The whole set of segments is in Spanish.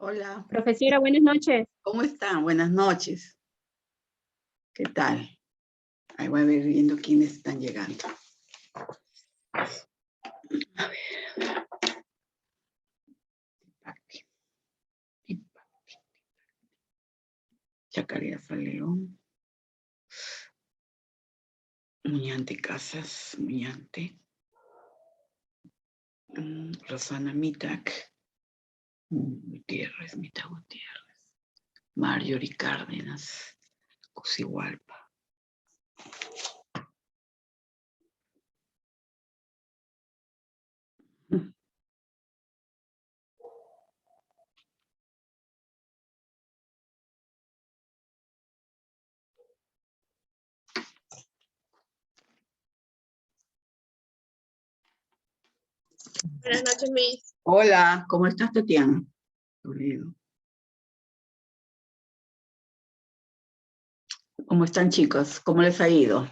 Hola, Profesora, buenas noches. ¿cómo están? Buenas noches. ¿Qué tal? Ahí voy a ver viendo quiénes están llegando. A ver. Chacarera León. Muñante Casas, Muñante. Rosana Mitak. Gutiérrez, Mita Gutiérrez. Marjorie Cárdenas, Cusihualpa. Buenas noches, Miss. Hola, ¿cómo estás, Tatiana? Toledo. ¿Cómo están, chicos? ¿Cómo les ha ido?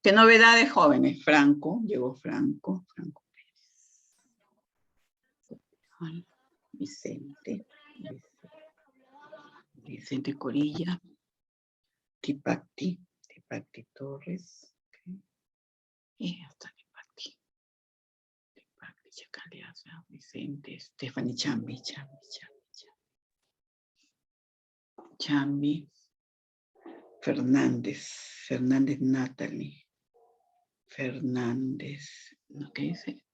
¿Qué novedades, jóvenes? Franco, llegó Franco. Franco Pérez. Vicente. Vicente Corilla. Tipacti Torres. Okay. Y hasta Tipacti. Chacaliaza, Vicente, Stephanie Chambi. Fernández Natalie. Fernández, ¿no? ¿Qué dice?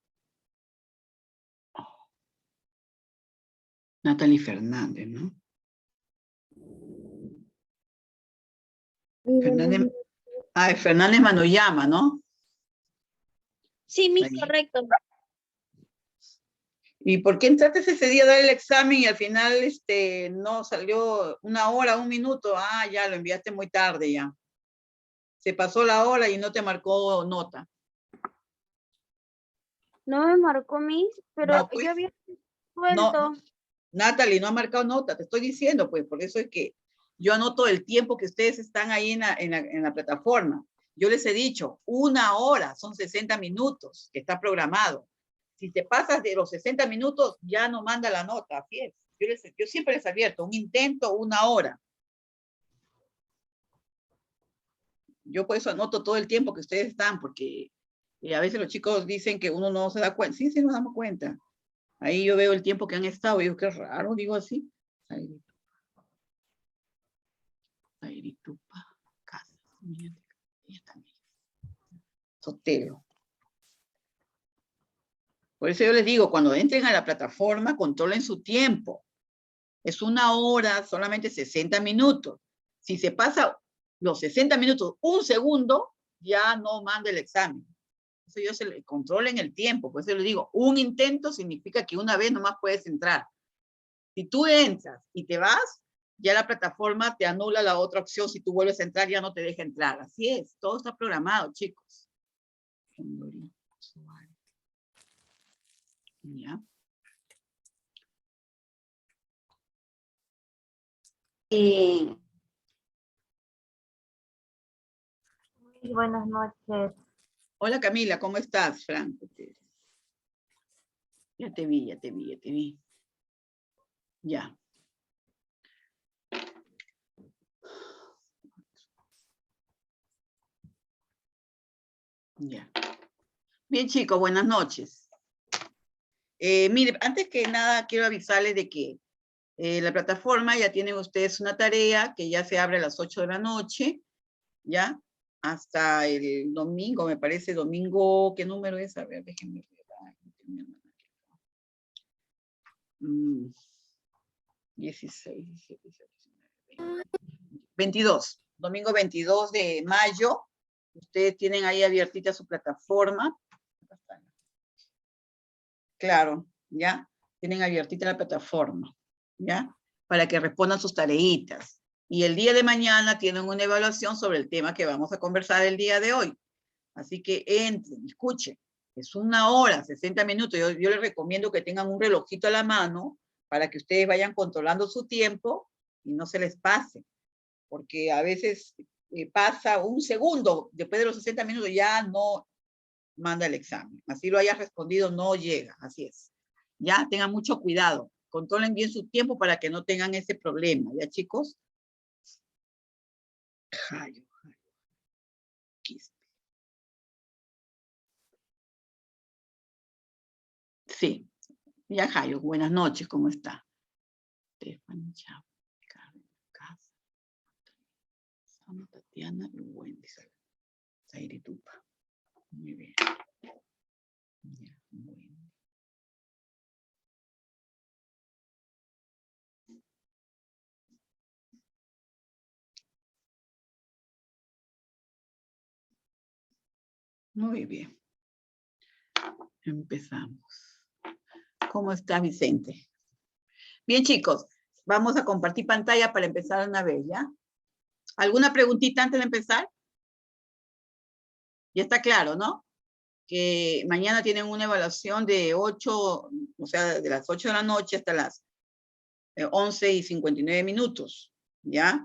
Oh. Natalie Fernández, ¿no? Fernández Manoyama, ¿no? Sí, Miss, Ahí. correcto. ¿Y por qué entraste ese día a dar el examen y al final no salió 1 hora, 1 minuto? Ah, ya, lo enviaste muy tarde ya. Se pasó la hora y no te marcó nota. No me marcó, Miss, pero No, pues, yo había no, vuelto. Natalie no ha marcado nota, te estoy diciendo, pues, por eso es que yo anoto el tiempo que ustedes están ahí en la plataforma. Yo les he dicho, 1 hora, son 60 minutos, que está programado. Si te pasas de los 60 minutos, ya no manda la nota, así es. Yo siempre les advierto, un intento, 1 hora. Yo por eso anoto todo el tiempo que ustedes están, porque a veces los chicos dicen que uno no se da cuenta. Sí, sí nos damos cuenta. Ahí yo veo el tiempo que han estado y digo, qué raro, digo así. Airitupa, Casas, Sotelo. Por eso yo les digo, cuando entren a la plataforma, controlen su tiempo. Es 1 hora, solamente 60 minutos. Si se pasa los 60 minutos, 1 segundo, ya no manda el examen. Eso yo se le controlen el tiempo. Por eso yo les digo, un intento significa que una vez nomás puedes entrar. Si tú entras y te vas, ya la plataforma te anula la otra opción. Si tú vuelves a entrar, ya no te deja entrar. Así es, todo está programado, chicos. ¿Ya? Buenas noches. Hola Camila, ¿cómo estás, Franco? Ya te vi. Ya. Ya. Bien, chicos, buenas noches. Mire, antes que nada, quiero avisarles de que la plataforma ya tienen ustedes una tarea que ya se abre a las 8 de la noche, ¿ya? Hasta el domingo, me parece, domingo, ¿qué número es? A ver, déjenme ver. 16, 17, 19, 22, domingo 22 de mayo. Ustedes tienen ahí abiertita su plataforma. Claro, ¿ya? Tienen abiertita la plataforma, ¿ya? Para que respondan sus tareitas. Y el día de mañana tienen una evaluación sobre el tema que vamos a conversar el día de hoy. Así que entren, escuchen, Es 1 hora, 60 minutos. Yo les recomiendo que tengan un relojito a la mano para que ustedes vayan controlando su tiempo y no se les pase. Porque a veces pasa 1 segundo, después de los 60 minutos ya no manda el examen. Así lo hayas respondido, no llega. Así es. Ya, tengan mucho cuidado. Controlen bien su tiempo para que no tengan ese problema. ¿Ya, chicos? Jayo. Sí. Ya, Jayo, buenas noches, ¿cómo está? Stephanie, chao. Carmen, Casa, Tatiana y Wendy. Zairitupa. Muy bien. Ya, bueno. Muy bien. Empezamos. ¿Cómo está Vicente? Bien, chicos, vamos a compartir pantalla para empezar una vez, ¿ya? ¿Alguna preguntita antes de empezar? Ya está claro, ¿no? Que mañana tienen una evaluación de 8, o sea, de las 8 de la noche hasta las 11:59, ¿ya?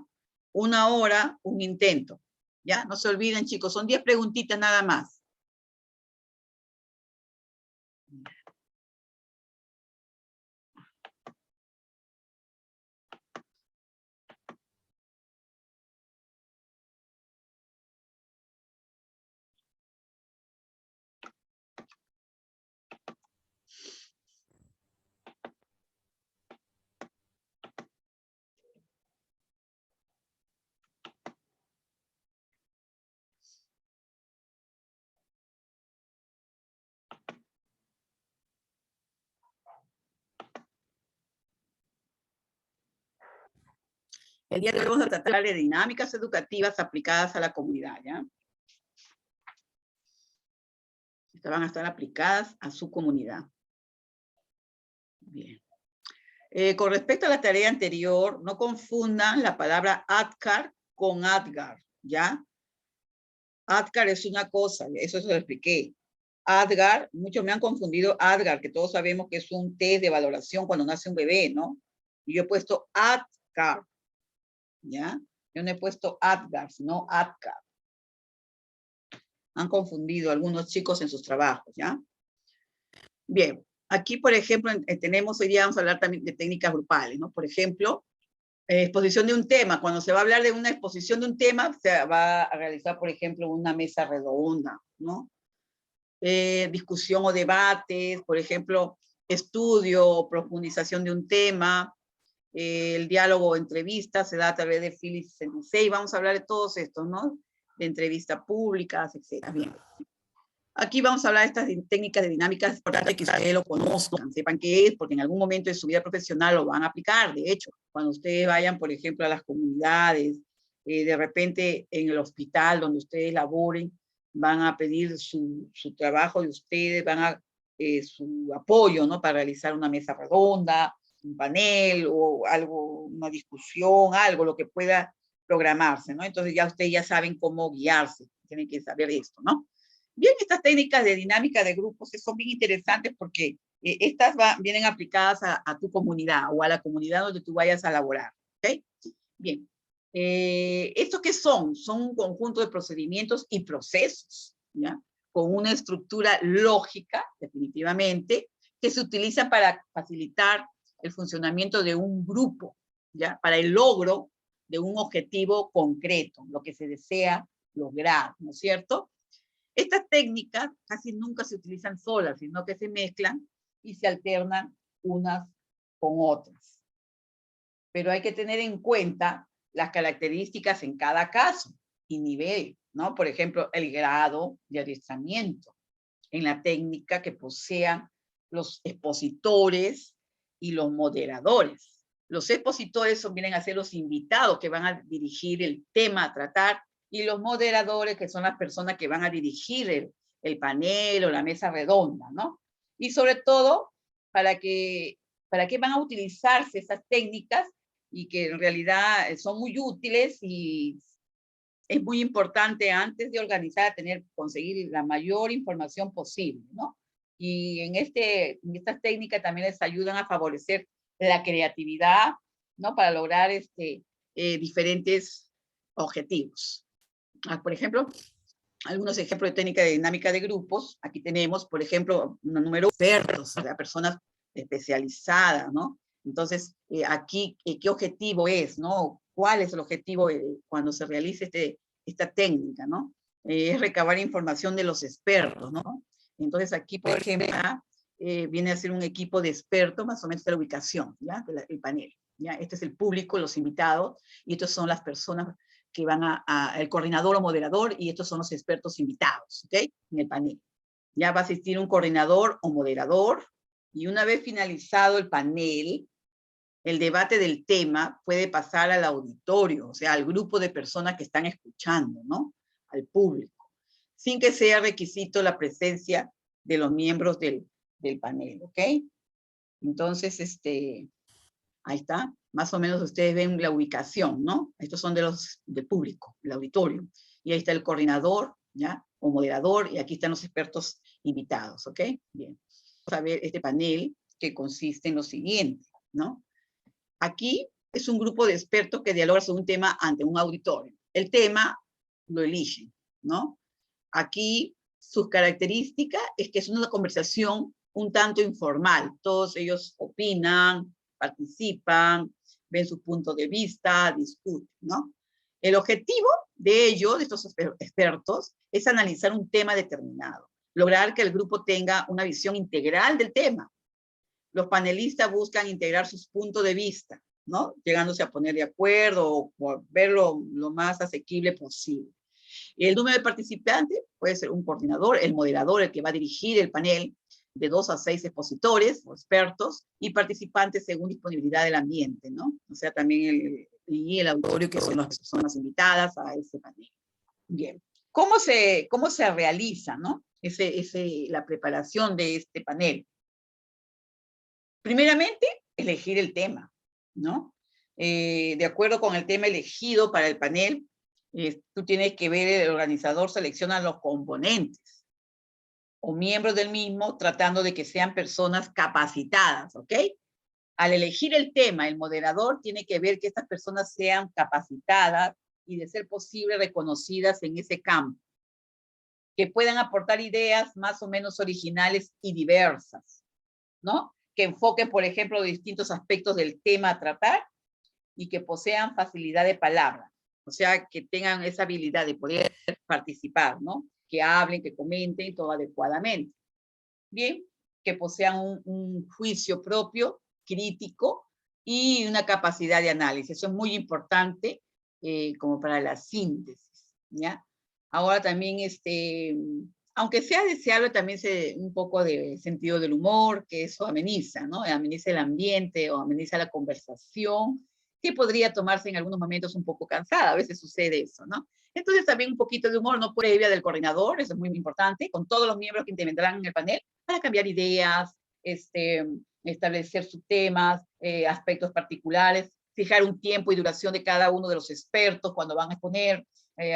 1 hora, un intento, ¿ya? No se olviden, chicos, son 10 preguntitas nada más. El día de hoy vamos a tratar de dinámicas educativas aplicadas a la comunidad, ¿ya? Estas van a estar aplicadas a su comunidad. Bien. Con respecto a la tarea anterior, no confundan la palabra ADCAR con ADGAR, ¿ya? ADGAR es una cosa, eso se lo expliqué. ADGAR, muchos me han confundido ADGAR, que todos sabemos que es un test de valoración cuando nace un bebé, ¿no? Y yo he puesto ADGAR, ¿ya? Yo no he puesto ADGAR, sino ADGAR. Han confundido algunos chicos en sus trabajos, ¿ya? Bien, aquí, por ejemplo, tenemos, hoy día vamos a hablar también de técnicas grupales, ¿no? Por ejemplo, exposición de un tema. Cuando se va a hablar de una exposición de un tema, se va a realizar, por ejemplo, una mesa redonda, ¿no? Discusión o debates, por ejemplo, estudio o profundización de un tema, el diálogo o entrevista se da a través de Phillips 66. Vamos a hablar de todos estos, ¿no? De entrevistas públicas, etc. Bien. Aquí vamos a hablar de estas técnicas de dinámicas, es importante que ustedes lo conozcan, sepan qué es, porque en algún momento de su vida profesional lo van a aplicar. De hecho, cuando ustedes vayan, por ejemplo, a las comunidades, de repente en el hospital donde ustedes laboren, van a pedir su trabajo de ustedes, van a su apoyo, ¿no? Para realizar una mesa redonda, un panel o algo, una discusión, algo, lo que pueda programarse, ¿no? Entonces ya ustedes ya saben cómo guiarse, tienen que saber esto, ¿no? Bien, estas técnicas de dinámica de grupos son bien interesantes porque estas vienen aplicadas a tu comunidad o a la comunidad donde tú vayas a laborar. ¿Ok? Bien. ¿Estos qué son? Son un conjunto de procedimientos y procesos, ¿ya? Con una estructura lógica, definitivamente, que se utilizan para facilitar el funcionamiento de un grupo, ¿ya? Para el logro de un objetivo concreto, lo que se desea lograr, ¿no es cierto? Estas técnicas casi nunca se utilizan solas, sino que se mezclan y se alternan unas con otras. Pero hay que tener en cuenta las características en cada caso y nivel, ¿no? Por ejemplo, el grado de adiestramiento en la técnica que posean los expositores y los moderadores. Los expositores vienen a ser los invitados que van a dirigir el tema a tratar, y los moderadores, que son las personas que van a dirigir el panel o la mesa redonda, ¿no? Y sobre todo, ¿para qué van a utilizarse esas técnicas? Y que en realidad son muy útiles y es muy importante antes de organizar conseguir la mayor información posible, ¿no? Y en estas técnicas también les ayudan a favorecer la creatividad, ¿no? Para lograr diferentes objetivos. Por ejemplo, algunos ejemplos de técnica de dinámica de grupos. Aquí tenemos, por ejemplo, un número de expertos, o sea, personas especializadas, ¿no? Entonces, aquí, ¿qué objetivo es, no? ¿Cuál es el objetivo cuando se realice esta técnica, no? Es recabar información de los expertos, ¿no? Entonces, aquí, por ejemplo, viene a ser un equipo de expertos, más o menos de la ubicación, ¿ya? El panel, ¿ya? Este es el público, los invitados, y estos son las personas que van el coordinador o moderador, y estos son los expertos invitados, ¿ok? En el panel. Ya va a asistir un coordinador o moderador, y una vez finalizado el panel, el debate del tema puede pasar al auditorio, o sea, al grupo de personas que están escuchando, ¿no? Al público, sin que sea requisito la presencia de los miembros del panel, ¿ok? Entonces, ahí está, más o menos ustedes ven la ubicación, ¿no? Estos son del público, el auditorio. Y ahí está el coordinador, ¿ya? O moderador, y aquí están los expertos invitados, ¿ok? Bien. Vamos a ver este panel que consiste en lo siguiente, ¿no? Aquí es un grupo de expertos que dialogan sobre un tema ante un auditorio. El tema lo eligen, ¿no? Aquí sus características es que es una conversación un tanto informal. Todos ellos opinan, participan, ven su punto de vista, discuten, ¿no? El objetivo de ellos, de estos expertos, es analizar un tema determinado, lograr que el grupo tenga una visión integral del tema. Los panelistas buscan integrar sus puntos de vista, ¿no? Llegándose a poner de acuerdo o verlo lo más asequible posible. El número de participantes puede ser un coordinador, el moderador, el que va a dirigir el panel, de 2 a 6 expositores o expertos, y participantes según disponibilidad del ambiente, ¿no? O sea, también el auditorio, que son las personas invitadas a ese panel. Bien. ¿Cómo se realiza, ¿no? La preparación de este panel? Primeramente, elegir el tema, ¿no? De acuerdo con el tema elegido para el panel, tú tienes que ver, el organizador selecciona los componentes o miembros del mismo, tratando de que sean personas capacitadas, ¿ok? Al elegir el tema, el moderador tiene que ver que estas personas sean capacitadas y, de ser posible, reconocidas en ese campo, que puedan aportar ideas más o menos originales y diversas, ¿no? Que enfoquen, por ejemplo, distintos aspectos del tema a tratar y que posean facilidad de palabra, o sea, que tengan esa habilidad de poder participar, ¿no? Que hablen, que comenten todo adecuadamente. Bien, que posean un juicio propio, crítico, y una capacidad de análisis. Eso es muy importante como para la síntesis, ¿ya? Ahora también, aunque sea deseable, también un poco de sentido del humor, que eso ameniza, ¿no? Ameniza el ambiente o ameniza la conversación, que podría tomarse en algunos momentos un poco cansada. A veces sucede eso, ¿no? Entonces también un poquito de humor no previa del coordinador, eso es muy importante, con todos los miembros que intervendrán en el panel, para cambiar ideas, establecer subtemas, aspectos particulares, fijar un tiempo y duración de cada uno de los expertos cuando van a exponer,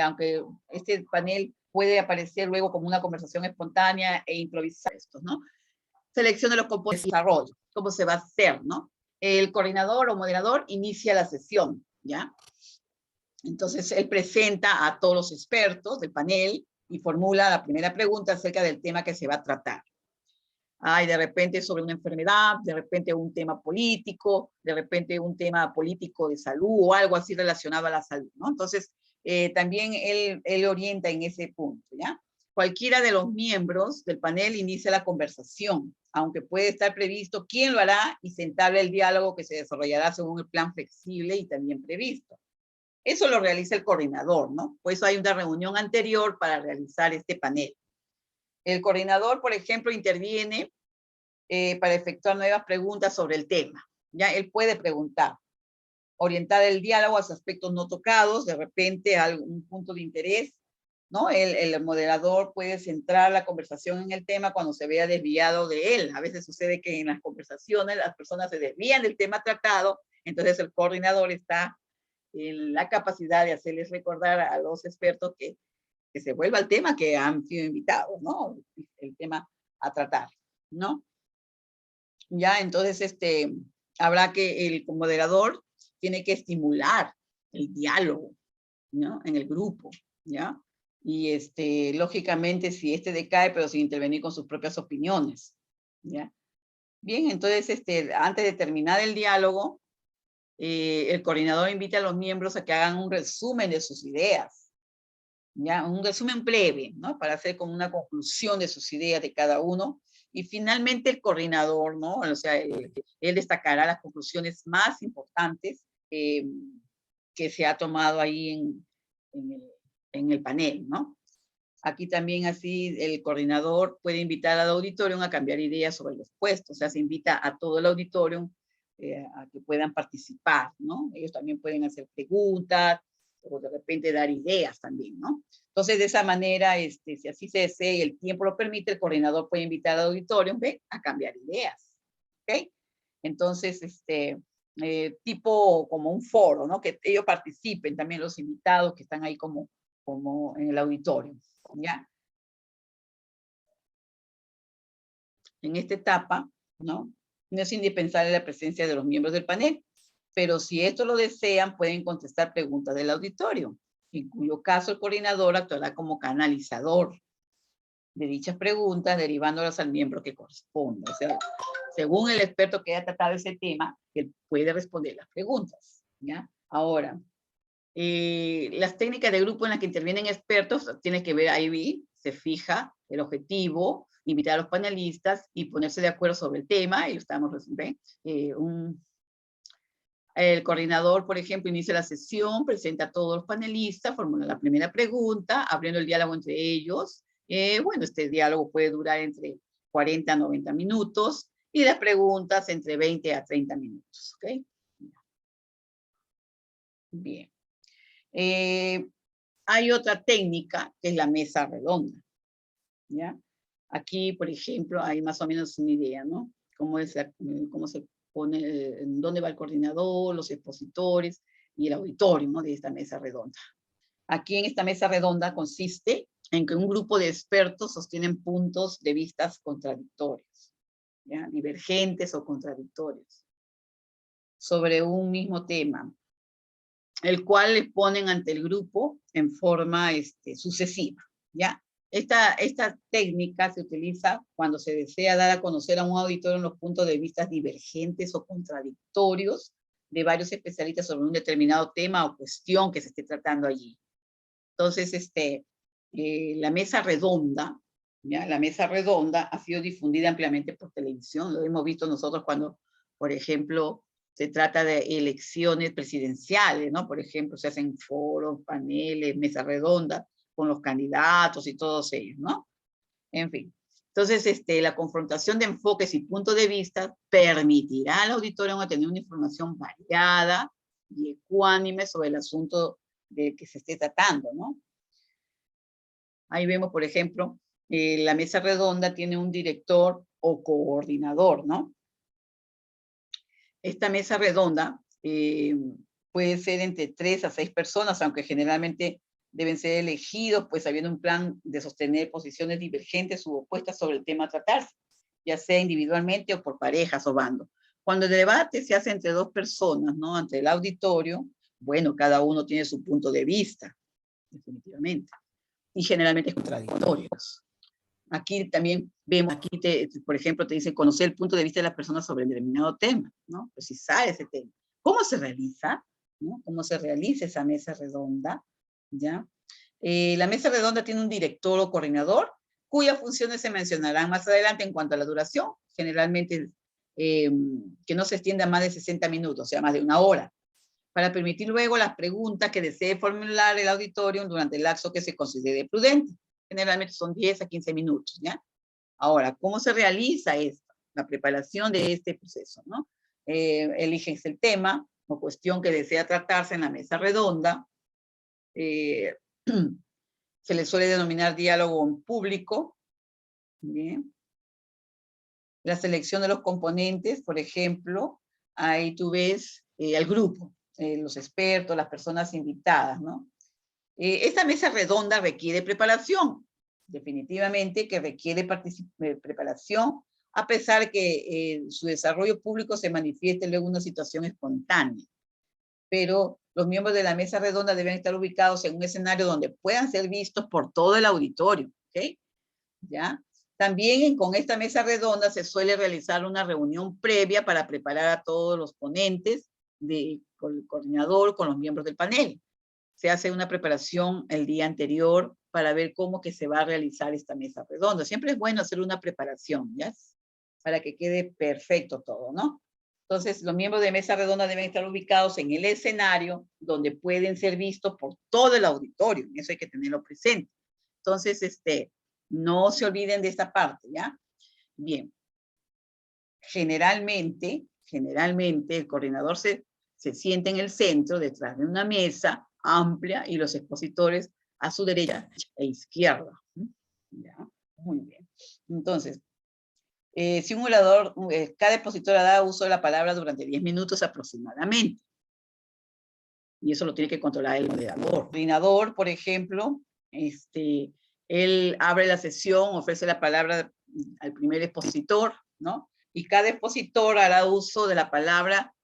aunque este panel puede aparecer luego como una conversación espontánea e improvisar estos, ¿no? Selección de los componentes de desarrollo, cómo se va a hacer, ¿no? El coordinador o moderador inicia la sesión, ¿ya? Entonces, él presenta a todos los expertos del panel y formula la primera pregunta acerca del tema que se va a tratar. Ay, de repente sobre una enfermedad, de repente un tema político, de repente un tema político de salud o algo así relacionado a la salud, ¿no? Entonces, también él orienta en ese punto, ¿ya? Cualquiera de los miembros del panel inicia la conversación, aunque puede estar previsto quién lo hará y se entabla el diálogo que se desarrollará según el plan flexible y también previsto. Eso lo realiza el coordinador, ¿no? Por eso hay una reunión anterior para realizar este panel. El coordinador, por ejemplo, interviene para efectuar nuevas preguntas sobre el tema. Ya él puede preguntar, orientar el diálogo a aspectos no tocados, de repente a algún punto de interés, ¿no? El moderador puede centrar la conversación en el tema cuando se vea desviado de él. A veces sucede que en las conversaciones las personas se desvían del tema tratado, entonces el coordinador está la capacidad de hacerles recordar a los expertos que se vuelva el tema que han sido invitados, ¿no? El tema a tratar, ¿no? Ya, entonces, habrá que el moderador tiene que estimular el diálogo, ¿no? En el grupo, ¿ya? Y lógicamente, si decae, pero sin intervenir con sus propias opiniones, ¿ya? Bien, entonces, antes de terminar el diálogo, el coordinador invita a los miembros a que hagan un resumen de sus ideas, ¿ya? Un resumen breve, ¿no? Para hacer como una conclusión de sus ideas de cada uno. Y finalmente el coordinador, ¿no? O sea, él destacará las conclusiones más importantes que se ha tomado ahí en el panel, ¿no? Aquí también así el coordinador puede invitar al auditorio a cambiar ideas sobre los puestos, o sea, se invita a todo el auditorio a que puedan participar, ¿no? Ellos también pueden hacer preguntas o de repente dar ideas también, ¿no? Entonces, de esa manera, si así se desea y el tiempo lo permite, el coordinador puede invitar al auditorio a cambiar ideas, ¿ok? Entonces, tipo como un foro, ¿no? Que ellos participen también los invitados que están ahí como en el auditorio, ¿ya? En esta etapa, ¿no? No es indispensable la presencia de los miembros del panel, pero si esto lo desean, pueden contestar preguntas del auditorio, en cuyo caso el coordinador actuará como canalizador de dichas preguntas, derivándolas al miembro que corresponda. O sea, según el experto que haya tratado ese tema, él puede responder las preguntas, ¿ya? Ahora, las técnicas de grupo en las que intervienen expertos, tiene que ver ahí, se fija el objetivo, invitar a los panelistas y ponerse de acuerdo sobre el tema, y estamos, el coordinador, por ejemplo, inicia la sesión, presenta a todos los panelistas, formula la primera pregunta, abriendo el diálogo entre ellos. Bueno, este diálogo puede durar entre 40 a 90 minutos, y las preguntas entre 20 a 30 minutos, ¿ok? Bien. Hay otra técnica que es la mesa redonda, ¿ya? Aquí, por ejemplo, hay más o menos una idea, ¿no? Cómo se pone, en dónde va el coordinador, los expositores y el auditorio, ¿no? De esta mesa redonda. Aquí en esta mesa redonda consiste en que un grupo de expertos sostienen puntos de vista contradictorios, ¿ya? Divergentes o contradictorios, sobre un mismo tema, el cual le ponen ante el grupo en forma sucesiva, ¿ya? Esta técnica se utiliza cuando se desea dar a conocer a un auditorio los puntos de vista divergentes o contradictorios de varios especialistas sobre un determinado tema o cuestión que se esté tratando allí. Entonces, la mesa redonda, ¿ya? La mesa redonda ha sido difundida ampliamente por televisión. Lo hemos visto nosotros cuando, por ejemplo, se trata de elecciones presidenciales, ¿no? Por ejemplo, se hacen foros, paneles, mesa redonda con los candidatos y todos ellos, ¿no? En fin. Entonces, la confrontación de enfoques y puntos de vista permitirá al auditorio tener una información variada y ecuánime sobre el asunto de que se esté tratando, ¿no? Ahí vemos, por ejemplo, la mesa redonda tiene un director o coordinador, ¿no? Esta mesa redonda puede ser entre 3 a 6 personas, aunque generalmente deben ser elegidos, pues habiendo un plan de sostener posiciones divergentes u opuestas sobre el tema a tratarse, ya sea individualmente o por parejas o bandos. Cuando el debate se hace entre 2 personas, ¿no? Ante el auditorio, bueno, cada uno tiene su punto de vista, definitivamente, y generalmente es contradictorios. Aquí también vemos, por ejemplo, te dice conocer el punto de vista de las personas sobre determinado tema, ¿no? Precisar ese tema. ¿Cómo se realiza? ¿No? ¿Cómo se realiza esa mesa redonda? ¿Ya? La mesa redonda tiene un director o coordinador, cuyas funciones se mencionarán más adelante en cuanto a la duración, generalmente que no se extienda más de 60 minutos, o sea, más de 1 hora, para permitir luego las preguntas que desee formular el auditorio durante el lapso que se considere prudente. Generalmente son 10 a 15 minutos, ¿ya? Ahora, ¿cómo se realiza esto? La preparación de este proceso, ¿no? Eliges el tema o cuestión que desea tratarse en la mesa redonda. Se le suele denominar diálogo en público. Bien. La selección de los componentes, por ejemplo, ahí tú ves al grupo. los expertos, las personas invitadas, ¿no? Esta mesa redonda requiere preparación, definitivamente que requiere preparación, a pesar que su desarrollo público se manifieste luego en una situación espontánea. Pero los miembros de la mesa redonda deben estar ubicados en un escenario donde puedan ser vistos por todo el auditorio, ¿ok? ¿Ya? También con esta mesa redonda se suele realizar una reunión previa para preparar a todos los ponentes, con el coordinador, con los miembros del panel. Se hace una preparación el día anterior para ver cómo que se va a realizar esta mesa redonda. Siempre es bueno hacer una preparación, ¿ya? Para que quede perfecto todo, ¿no? Entonces, los miembros de mesa redonda deben estar ubicados en el escenario donde pueden ser vistos por todo el auditorio. Eso hay que tenerlo presente. Entonces, no se olviden de esta parte, ¿ya? Bien. Generalmente, el coordinador se sienta en el centro, detrás de una mesa amplia, y los expositores a su derecha e izquierda. ¿Ya? Muy bien. Entonces, si un orador, cada expositor da uso de la palabra durante 10 minutos aproximadamente. Y eso lo tiene que controlar el moderador. El coordinador, por ejemplo, él abre la sesión, ofrece la palabra al primer expositor, ¿no? Y cada expositor hará uso de la palabra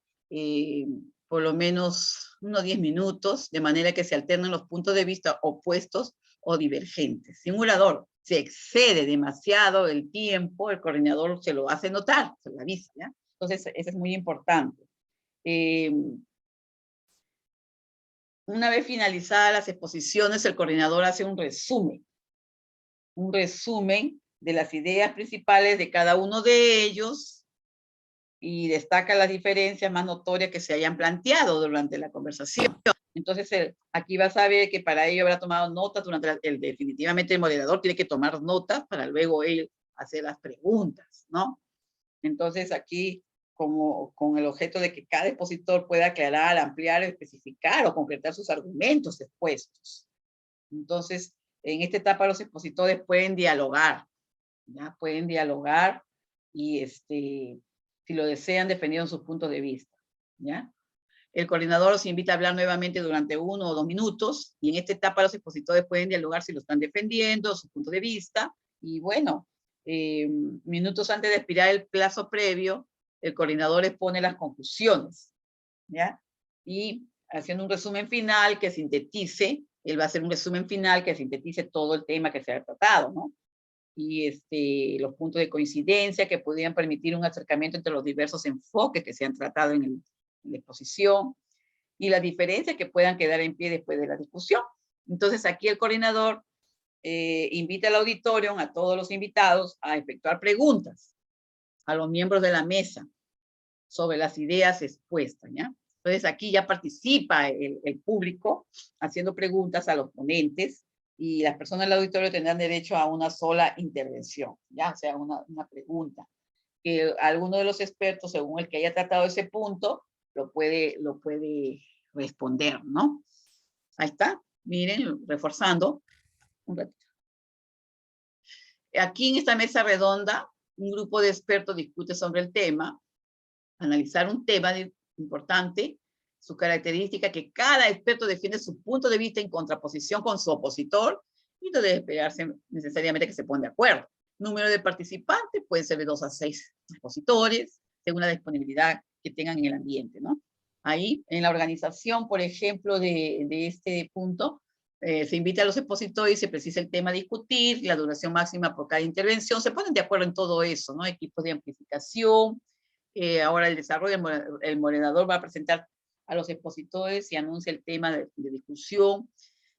por lo menos unos 10 minutos, de manera que se alternen los puntos de vista opuestos o divergentes. Si un orador se excede demasiado el tiempo, el coordinador se lo hace notar, se lo avisa, ¿ya? Entonces, eso es muy importante. Una vez finalizadas las exposiciones, el coordinador hace un resumen de las ideas principales de cada uno de ellos y destaca las diferencias más notorias que se hayan planteado durante la conversación. Entonces, aquí vas a ver que para ello habrá tomado notas durante definitivamente el moderador tiene que tomar notas para luego él hacer las preguntas, ¿no? Entonces, aquí, como con el objeto de que cada expositor pueda aclarar, ampliar, especificar o concretar sus argumentos expuestos. Entonces, en esta etapa los expositores pueden dialogar, ¿ya? Pueden dialogar y, si lo desean, defendiendo sus puntos de vista, ¿ya? El coordinador los invita a hablar nuevamente durante 1 o 2 minutos, y en esta etapa los expositores pueden dialogar si lo están defendiendo, su punto de vista, y bueno, minutos antes de expirar el plazo previo, el coordinador expone las conclusiones, ¿ya? Y haciendo un resumen final que sintetice, él va a hacer un resumen final que sintetice todo el tema que se ha tratado, ¿no? Y los puntos de coincidencia que podrían permitir un acercamiento entre los diversos enfoques que se han tratado en la exposición, y las diferencias que puedan quedar en pie después de la discusión. Entonces, aquí el coordinador invita al auditorio, a todos los invitados, a efectuar preguntas a los miembros de la mesa sobre las ideas expuestas, ¿ya? Entonces, aquí ya participa el público haciendo preguntas a los ponentes, y las personas del auditorio tendrán derecho a una sola intervención, ¿ya? O sea, una pregunta. Que alguno de los expertos, según el que haya tratado ese punto, lo puede responder, ¿no? Ahí está, miren, reforzando un ratito. Aquí en esta mesa redonda, un grupo de expertos discute sobre el tema, analizar un tema importante, su característica, que cada experto defiende su punto de vista en contraposición con su opositor, y no debe esperarse necesariamente que se pongan de acuerdo. Número de participantes puede ser de 2 a 6 expositores, según la disponibilidad que tengan en el ambiente, ¿no? Ahí, en la organización, por ejemplo, de este punto, se invita a los expositores y se precisa el tema a discutir, la duración máxima por cada intervención, se ponen de acuerdo en todo eso, ¿no? Equipos de amplificación, ahora el desarrollo, el moderador va a presentar a los expositores y anuncia el tema de discusión,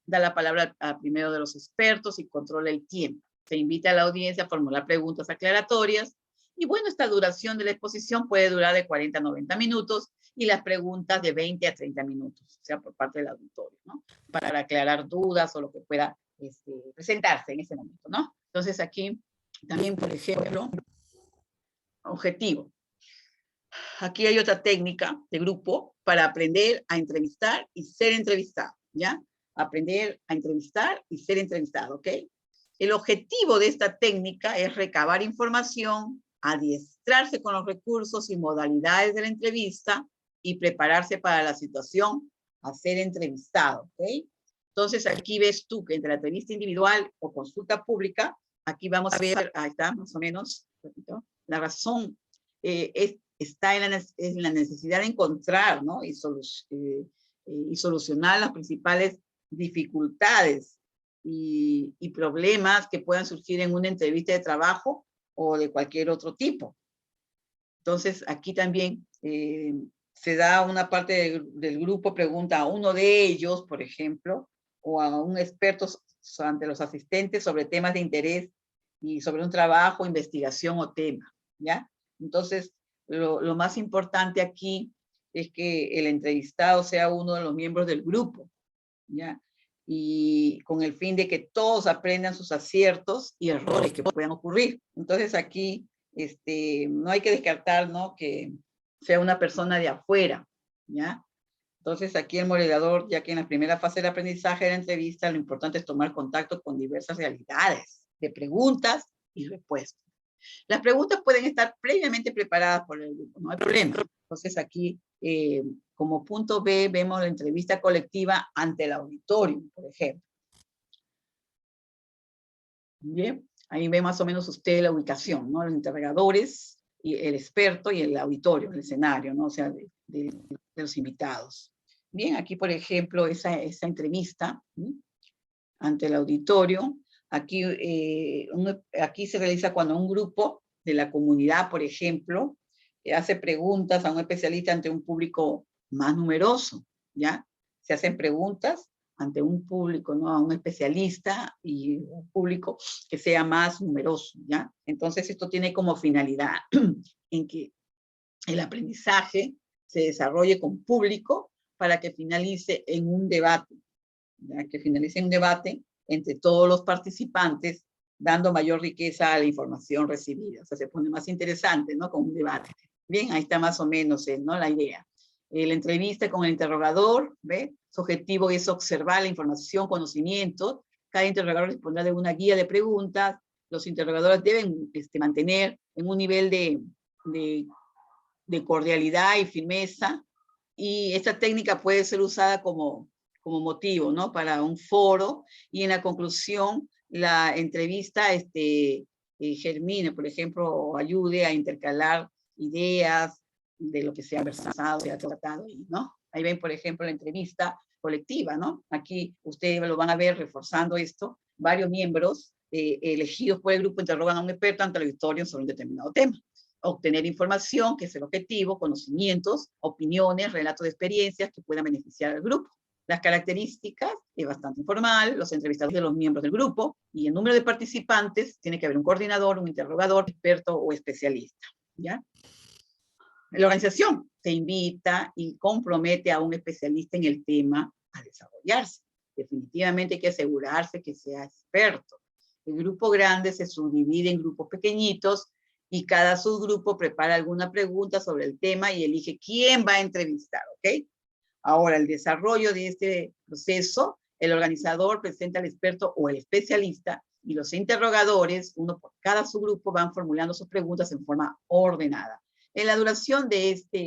da la palabra al primero de los expertos y controla el tiempo. Se invita a la audiencia a formular preguntas aclaratorias, y bueno, esta duración de la exposición puede durar de 40 a 90 minutos, y las preguntas de 20 a 30 minutos, o sea, por parte del auditorio, ¿no? Para aclarar dudas o lo que pueda presentarse en ese momento, ¿no? Entonces aquí también, por ejemplo, objetivo. Aquí hay otra técnica de grupo para aprender a entrevistar y ser entrevistado, ¿ya? Aprender a entrevistar y ser entrevistado, ¿ok? El objetivo de esta técnica es recabar información, adiestrarse con los recursos y modalidades de la entrevista, y prepararse para la situación a ser entrevistado, ¿ok? Entonces aquí ves tú que entre la entrevista individual o consulta pública, aquí vamos a ver, ahí está, más o menos, repito, la razón está en la necesidad de encontrar, ¿no? Y solucionar las principales dificultades y problemas que puedan surgir en una entrevista de trabajo o de cualquier otro tipo. Entonces, aquí también se da una parte del grupo, pregunta a uno de ellos, por ejemplo, o a un experto ante los asistentes sobre temas de interés y sobre un trabajo, investigación o tema, ¿ya? Entonces, lo más importante aquí es que el entrevistado sea uno de los miembros del grupo, ¿ya? Y con el fin de que todos aprendan sus aciertos y errores que puedan ocurrir. Entonces aquí no hay que descartar, ¿no?, que sea una persona de afuera, ¿ya? Entonces aquí el moderador, ya que en la primera fase del aprendizaje de la entrevista, lo importante es tomar contacto con diversas realidades de preguntas y respuestas. Las preguntas pueden estar previamente preparadas por el grupo, no hay problema. Entonces aquí, como punto B, vemos la entrevista colectiva ante el auditorio, por ejemplo. Bien, ahí ve más o menos usted la ubicación, ¿no? Los interrogadores, y el experto y el auditorio, el escenario, ¿no? O sea, de los invitados. Bien, aquí, por ejemplo, esa entrevista, ¿sí?, ante el auditorio. Aquí, aquí se realiza cuando un grupo de la comunidad, por ejemplo, hace preguntas a un especialista ante un público más numeroso, ¿ya? Se hacen preguntas ante un público, ¿no?, a un especialista y un público que sea más numeroso, ¿ya? Entonces, esto tiene como finalidad en que el aprendizaje se desarrolle con público para que finalice en un debate, ¿ya? Que finalice en un debate entre todos los participantes, dando mayor riqueza a la información recibida. O sea, se pone más interesante, ¿no?, con un debate. Bien, ahí está más o menos, ¿no?, la idea. La entrevista con el interrogador, ¿ve? Su objetivo es observar la información, conocimientos. Cada interrogador dispondrá de una guía de preguntas. Los interrogadores deben mantener en un nivel de cordialidad y firmeza. Y esta técnica puede ser usada como motivo, ¿no?, para un foro, y en la conclusión la entrevista germine, por ejemplo, o ayude a intercalar ideas de lo que se ha conversado, se ha tratado, ¿no? Ahí ven, por ejemplo, la entrevista colectiva, ¿no? Aquí ustedes lo van a ver reforzando esto. Varios miembros elegidos por el grupo interrogan a un experto ante el auditorio sobre un determinado tema. Obtener información, que es el objetivo, conocimientos, opiniones, relatos de experiencias que puedan beneficiar al grupo. Las características es bastante informal, los entrevistados de los miembros del grupo, y el número de participantes, tiene que haber un coordinador, un interrogador, experto o especialista, ¿ya? La organización se invita y compromete a un especialista en el tema a desarrollarse. Definitivamente hay que asegurarse que sea experto. El grupo grande se subdivide en grupos pequeñitos y cada subgrupo prepara alguna pregunta sobre el tema y elige quién va a entrevistar, ¿ok? Ahora, el desarrollo de este proceso, el organizador presenta al experto o el especialista y los interrogadores, uno por cada subgrupo, van formulando sus preguntas en forma ordenada. En la duración de esta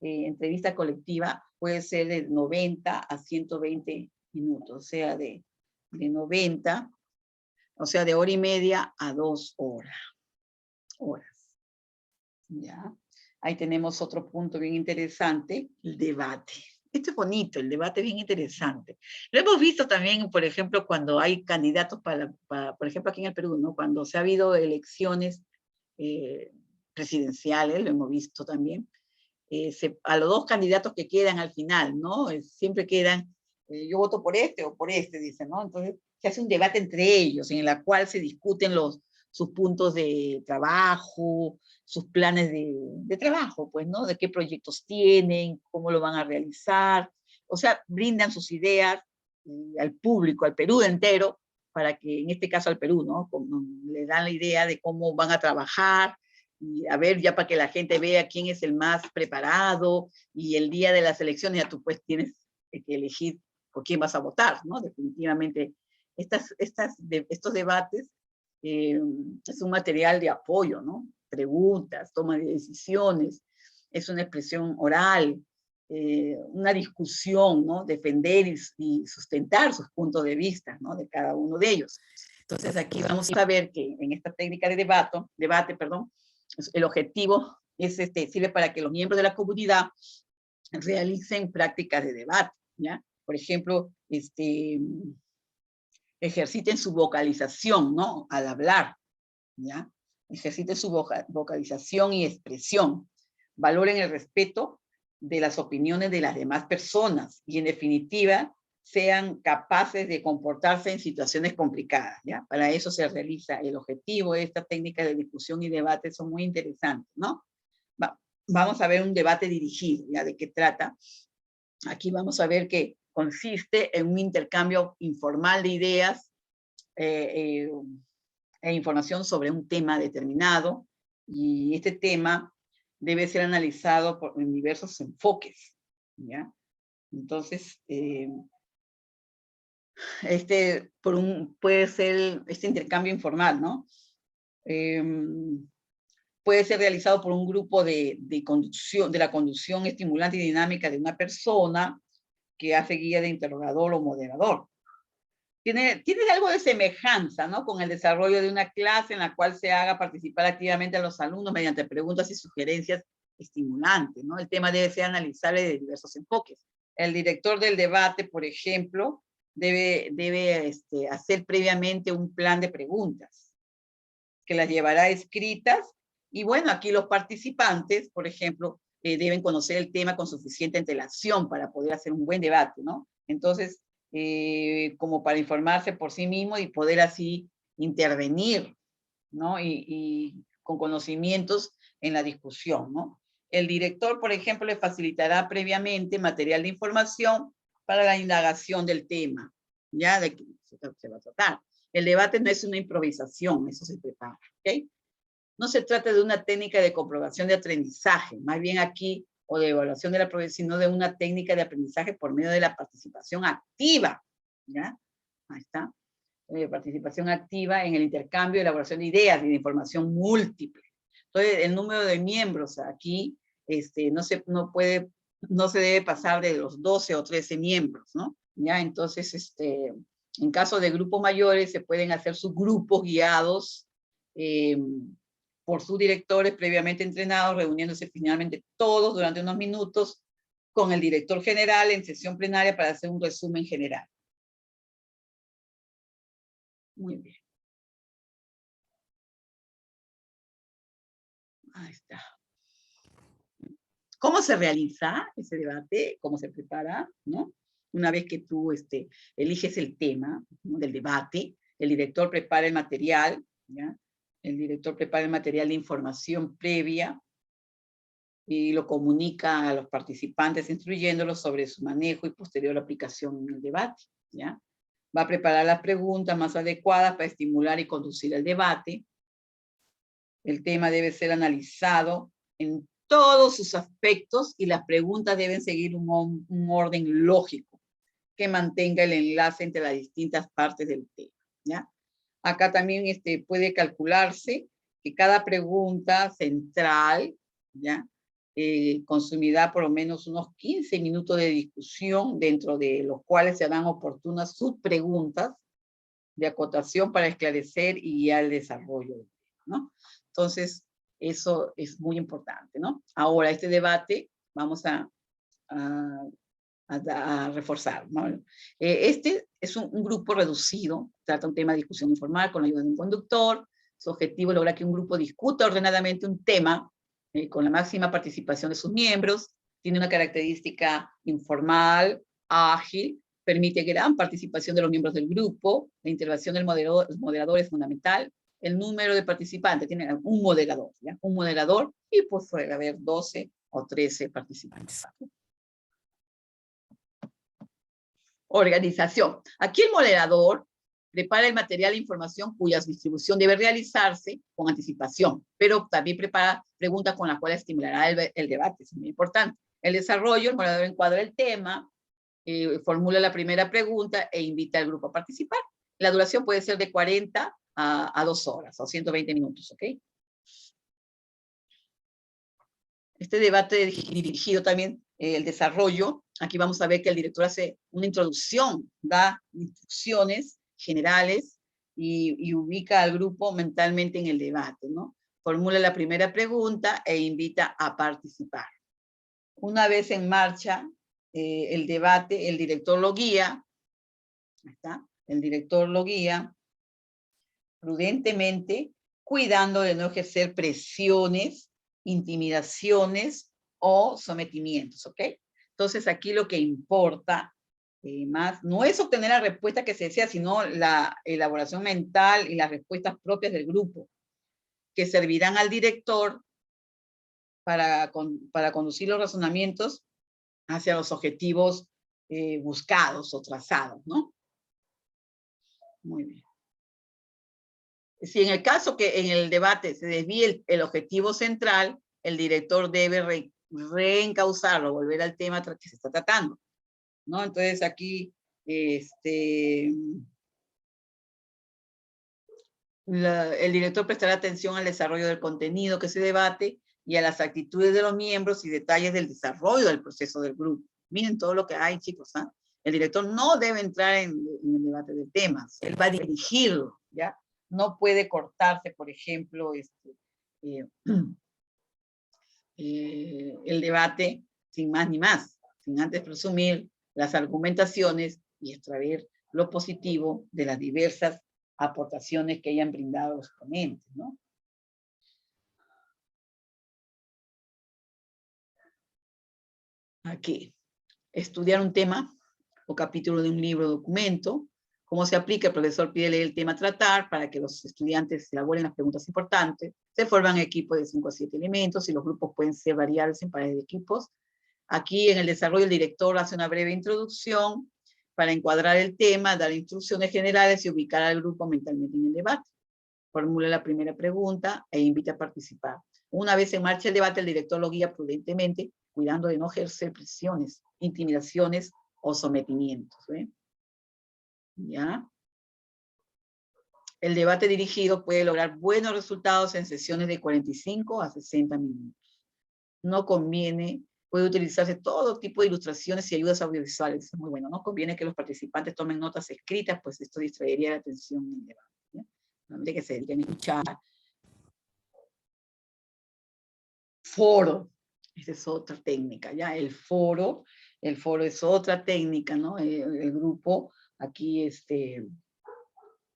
entrevista colectiva puede ser de 90 a 120 minutos, o sea, de 90, o sea, de hora y media a 2 horas. ¿Ya? Ahí tenemos otro punto bien interesante, el debate. Esto es bonito, el debate es bien interesante. Lo hemos visto también, por ejemplo, cuando hay candidatos por ejemplo, aquí en el Perú, ¿no?, cuando se ha habido elecciones presidenciales, lo hemos visto también, a los dos candidatos que quedan al final, ¿no? Siempre quedan, yo voto por este o por este, dicen, ¿no? Entonces se hace un debate entre ellos en el cual se discuten sus puntos de trabajo, sus planes de trabajo, pues, ¿no? De qué proyectos tienen, cómo lo van a realizar. O sea, brindan sus ideas al público, al Perú entero, para que, en este caso al Perú, ¿no?, le dan la idea de cómo van a trabajar, y a ver, ya para que la gente vea quién es el más preparado, y el día de las elecciones ya tú pues tienes que elegir por quién vas a votar, ¿no? Definitivamente, estos debates es un material de apoyo, ¿no? Preguntas, toma de decisiones, es una expresión oral, una discusión, ¿no? Defender y sustentar sus puntos de vista, ¿no? De cada uno de ellos. Entonces aquí vamos a ver que en esta técnica de debate, el objetivo es sirve para que los miembros de la comunidad realicen prácticas de debate, ¿ya? Por ejemplo, ejerciten su vocalización, ¿no? Al hablar, ¿ya? Ejerciten su vocalización y expresión. Valoren el respeto de las opiniones de las demás personas y, en definitiva, sean capaces de comportarse en situaciones complicadas, ¿ya? Para eso se realiza el objetivo de esta técnica de discusión y debate, son muy interesantes, ¿no? Vamos a ver un debate dirigido, ¿ya? ¿De qué trata? Aquí vamos a ver que consiste en un intercambio informal de ideas e información sobre un tema determinado, y este tema debe ser analizado en diversos enfoques, ¿ya? Entonces, puede ser este intercambio informal, ¿no? Puede ser realizado por un grupo de la conducción estimulante y dinámica de una persona que hace guía de interrogador o moderador. Tiene algo de semejanza, ¿no? Con el desarrollo de una clase en la cual se haga participar activamente a los alumnos mediante preguntas y sugerencias estimulantes, ¿no? El tema debe ser analizable de diversos enfoques. El director del debate, por ejemplo, debe hacer previamente un plan de preguntas que las llevará escritas, y bueno, aquí los participantes, por ejemplo, deben conocer el tema con suficiente antelación para poder hacer un buen debate, ¿no? Entonces, como para informarse por sí mismo y poder así intervenir, ¿no? Y con conocimientos en la discusión, ¿no? El director, por ejemplo, le facilitará previamente material de información para la indagación del tema, ¿ya? De que se va a tratar. El debate no es una improvisación, eso se prepara, ¿ok? No se trata de una técnica de comprobación de aprendizaje, más bien aquí, o de evaluación de la progresión, sino de una técnica de aprendizaje por medio de la participación activa, ¿ya? Ahí está. Participación activa en el intercambio y elaboración de ideas y de información múltiple. Entonces, el número de miembros aquí no se debe pasar de los 12 o 13 miembros, ¿no? ¿Ya? Entonces, en caso de grupos mayores, se pueden hacer subgrupos guiados por sus directores previamente entrenados, reuniéndose finalmente todos durante unos minutos con el director general en sesión plenaria para hacer un resumen general. Muy bien. Ahí está. ¿Cómo se realiza ese debate? ¿Cómo se prepara? ¿No? Una vez que tú eliges el tema, ¿no?, del debate, el director prepara el material, ¿ya? El director prepara el material de información previa y lo comunica a los participantes, instruyéndolos sobre su manejo y posterior aplicación en el debate, ¿ya? Va a preparar las preguntas más adecuadas para estimular y conducir el debate. El tema debe ser analizado en todos sus aspectos y las preguntas deben seguir un orden lógico que mantenga el enlace entre las distintas partes del tema, ¿ya? Acá también puede calcularse que cada pregunta central, ¿ya?, consumirá por lo menos unos 15 minutos de discusión, dentro de los cuales se harán oportunas sus preguntas de acotación para esclarecer y guiar el desarrollo del tema, ¿no? Entonces, eso es muy importante, ¿no? Ahora, este debate vamos a reforzar, ¿no? Este es un grupo reducido, trata un tema de discusión informal con la ayuda de un conductor. Su objetivo es lograr que un grupo discuta ordenadamente un tema con la máxima participación de sus miembros. Tiene una característica informal, ágil, permite gran participación de los miembros del grupo. La intervención del moderador es fundamental. El número de participantes, tiene un moderador, ¿ya? Un moderador, y pues puede haber 12 o 13 participantes. Organización. Aquí el moderador prepara el material e información cuya distribución debe realizarse con anticipación, pero también prepara preguntas con las cuales estimulará el debate, es muy importante. El desarrollo, el moderador encuadra el tema, formula la primera pregunta e invita al grupo a participar. La duración puede ser de 40 a 2 horas o 120 minutos, ¿ok? Este debate dirigido también el desarrollo, aquí vamos a ver que el director hace una introducción, da instrucciones generales y ubica al grupo mentalmente en el debate, ¿no? Formula la primera pregunta e invita a participar. Una vez en marcha el debate, el director lo guía, ahí está, el director lo guía prudentemente, cuidando de no ejercer presiones, intimidaciones o sometimientos, ¿ok? Entonces aquí lo que importa más no es obtener la respuesta que se desea, sino la elaboración mental y las respuestas propias del grupo, que servirán al director para conducir los razonamientos hacia los objetivos buscados o trazados, ¿no? Muy bien. Si en el caso que en el debate se desvíe el objetivo central, el director debe reencauzarlo, volver al tema que se está tratando, ¿no? Entonces aquí, el director prestará atención al desarrollo del contenido que se debate y a las actitudes de los miembros y detalles del desarrollo del proceso del grupo. Miren todo lo que hay, chicos, ¿ah? El director no debe entrar en el debate de temas, él va a dirigirlo, ¿ya? No puede cortarse, por ejemplo, el debate sin más ni más, sin antes presumir las argumentaciones y extraer lo positivo de las diversas aportaciones que hayan brindado los ponentes, ¿no? Aquí, estudiar un tema o capítulo de un libro o documento. ¿Cómo se aplica? El profesor pide leer el tema a tratar para que los estudiantes elaboren las preguntas importantes. Se forman equipos de 5 a 7 elementos y los grupos pueden ser variables en pares de equipos. Aquí en el desarrollo el director hace una breve introducción para encuadrar el tema, dar instrucciones generales y ubicar al grupo mentalmente en el debate. Formula la primera pregunta e invita a participar. Una vez en marcha el debate, el director lo guía prudentemente, cuidando de no ejercer presiones, intimidaciones o sometimientos. ¿Eh? ¿Ya? El debate dirigido puede lograr buenos resultados en sesiones de 45 a 60 minutos. No conviene, puede utilizarse todo tipo de ilustraciones y ayudas audiovisuales. Es muy bueno. No conviene que los participantes tomen notas escritas, pues esto distraería la atención en el debate. ¿Ya? Solamente que se dediquen a escuchar. Foro. Esa es otra técnica, ¿ya? El foro es otra técnica, ¿no? El grupo aquí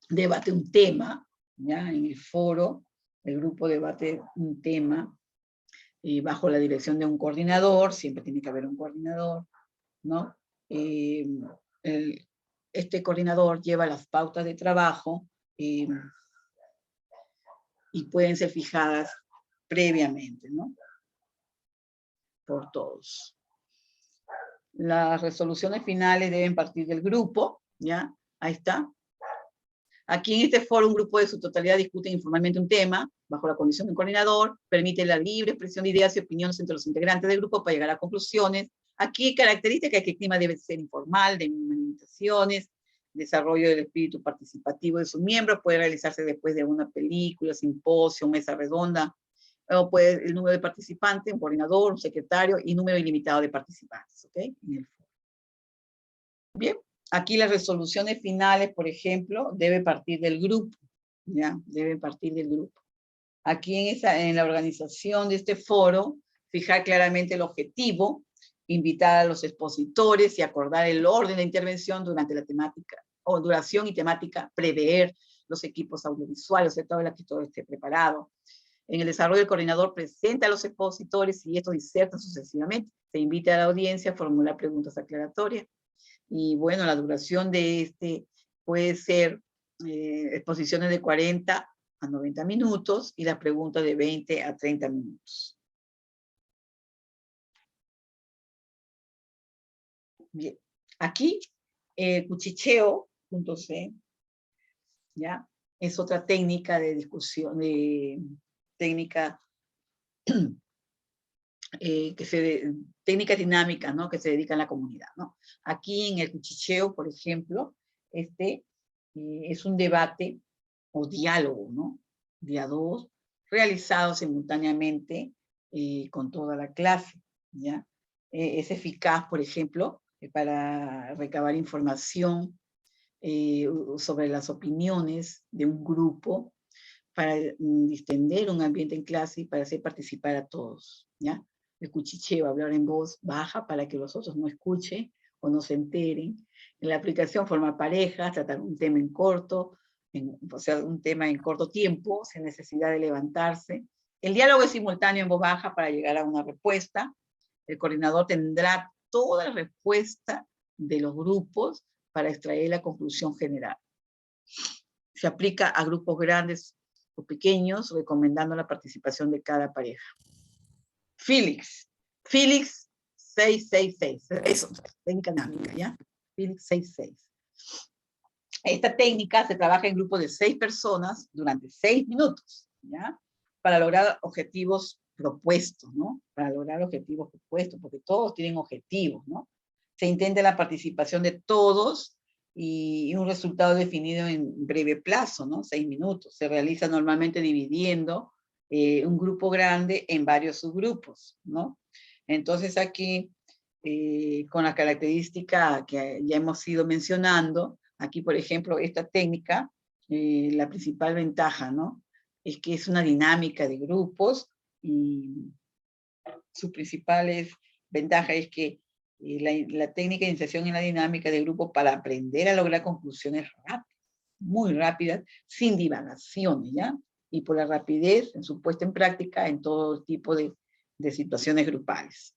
debate un tema, ¿ya? En el foro, el grupo debate un tema bajo la dirección de un coordinador, siempre tiene que haber un coordinador, ¿no? Este coordinador lleva las pautas de trabajo y pueden ser fijadas previamente, ¿no? Por todos. Las resoluciones finales deben partir del grupo, ¿ya? Ahí está. Aquí en este foro un grupo de su totalidad discute informalmente un tema, bajo la condición de un coordinador, permite la libre expresión de ideas y opiniones entre los integrantes del grupo para llegar a conclusiones. Aquí característica es que el clima debe ser informal, de manifestaciones, desarrollo del espíritu participativo de sus miembros, puede realizarse después de una película, simposio, mesa redonda, o puede el número de participantes, un coordinador, un secretario y número ilimitado de participantes, ¿ok? En el foro. Bien. Aquí las resoluciones finales, por ejemplo, debe partir del grupo, ¿ya? Debe partir del grupo. Aquí en la organización de este foro, fijar claramente el objetivo, invitar a los expositores y acordar el orden de intervención durante la temática, o duración y temática, prever los equipos audiovisuales, que todo esté preparado. En el desarrollo, el coordinador presenta a los expositores y estos disertan sucesivamente. Se invita a la audiencia a formular preguntas aclaratorias. Y bueno, la duración de puede ser exposiciones de 40 a 90 minutos y las preguntas de 20 a 30 minutos. Bien, aquí cuchicheo.c, ¿ya? Es otra técnica de discusión, técnicas dinámicas, ¿no? Que se dedican a la comunidad, ¿no? Aquí en el cuchicheo, por ejemplo, es un debate o diálogo, ¿no? De a dos, realizado simultáneamente con toda la clase, ¿ya? es eficaz, por ejemplo, para recabar información sobre las opiniones de un grupo, para distender un ambiente en clase y para hacer participar a todos, ¿ya? El cuchicheo, hablar en voz baja para que los otros no escuchen o no se enteren. En la aplicación, formar parejas, tratar un tema en corto, o sea, un tema en corto tiempo, sin necesidad de levantarse. El diálogo es simultáneo en voz baja para llegar a una respuesta. El coordinador tendrá toda la respuesta de los grupos para extraer la conclusión general. Se aplica a grupos grandes o pequeños, recomendando la participación de cada pareja. Felix 666, eso, técnica dinámica, ¿ya? Felix 66. Esta técnica se trabaja en grupos de 6 personas durante 6 minutos, ¿ya? Para lograr objetivos propuestos, ¿no? Para lograr objetivos propuestos, porque todos tienen objetivos, ¿no? Se intenta la participación de todos y un resultado definido en breve plazo, ¿no? 6 minutos. Se realiza normalmente dividiendo un grupo grande en varios subgrupos, ¿no? Entonces aquí, con la característica que ya hemos ido mencionando, aquí, por ejemplo, esta técnica, la principal ventaja, ¿no? Es que es una dinámica de grupos y su principal ventaja es que la técnica de iniciación en la dinámica de grupo para aprender a lograr conclusiones rápidas, muy rápidas, sin divagaciones, ¿ya? Y por la rapidez en su puesta en práctica en todo tipo de situaciones grupales.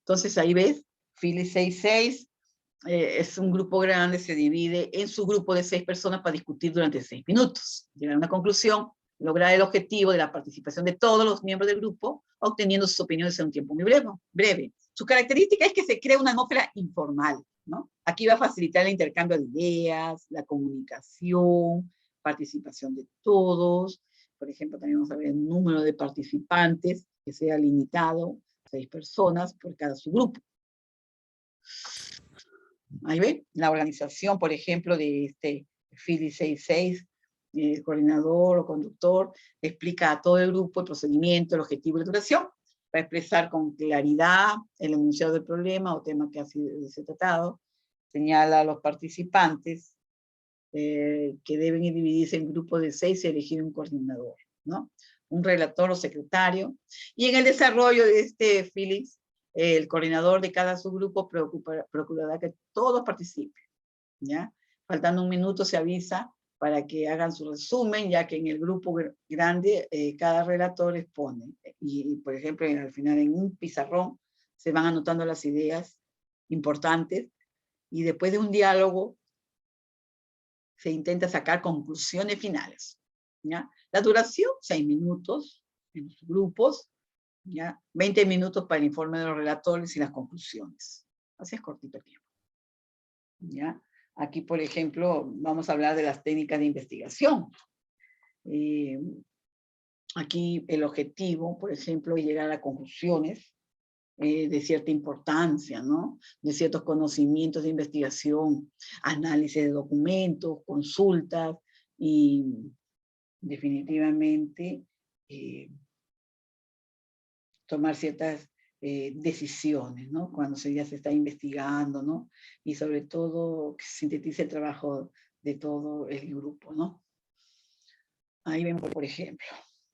Entonces ahí ves, Philly 66 es un grupo grande, se divide en su grupo de 6 personas para discutir durante 6 minutos, llegar a una conclusión, lograr el objetivo de la participación de todos los miembros del grupo, obteniendo sus opiniones en un tiempo muy breve. Su característica es que se crea una atmósfera informal, ¿no? Aquí va a facilitar el intercambio de ideas, la comunicación, participación de todos. Por ejemplo, también vamos a ver el número de participantes, que sea limitado, 6 personas por cada subgrupo. Ahí ven, la organización, por ejemplo, de este Philly 66, el coordinador o conductor explica a todo el grupo el procedimiento, el objetivo y la duración, para expresar con claridad el enunciado del problema o tema que ha sido tratado, señala a los participantes que deben dividirse en grupos de 6 y elegir un coordinador, ¿no? Un relator o secretario. Y en el desarrollo de este Phillips, el coordinador de cada subgrupo procurará que todos participen, ¿ya? Faltando un minuto se avisa para que hagan su resumen, ya que en el grupo grande cada relator expone. Y, por ejemplo, al final en un pizarrón se van anotando las ideas importantes y después de un diálogo se intenta sacar conclusiones finales, ¿ya? La duración, 6 minutos en los grupos, ¿ya? 20 minutos para el informe de los relatores y las conclusiones. Así es cortito el tiempo, ¿ya? Aquí, por ejemplo, vamos a hablar de las técnicas de investigación. Aquí el objetivo, por ejemplo, es llegar a conclusiones de cierta importancia, ¿no? De ciertos conocimientos de investigación, análisis de documentos, consultas y definitivamente tomar ciertas decisiones, ¿no? Cuando ya se está investigando, ¿no? Y sobre todo que se sintetice el trabajo de todo el grupo, ¿no? Ahí vemos, por ejemplo,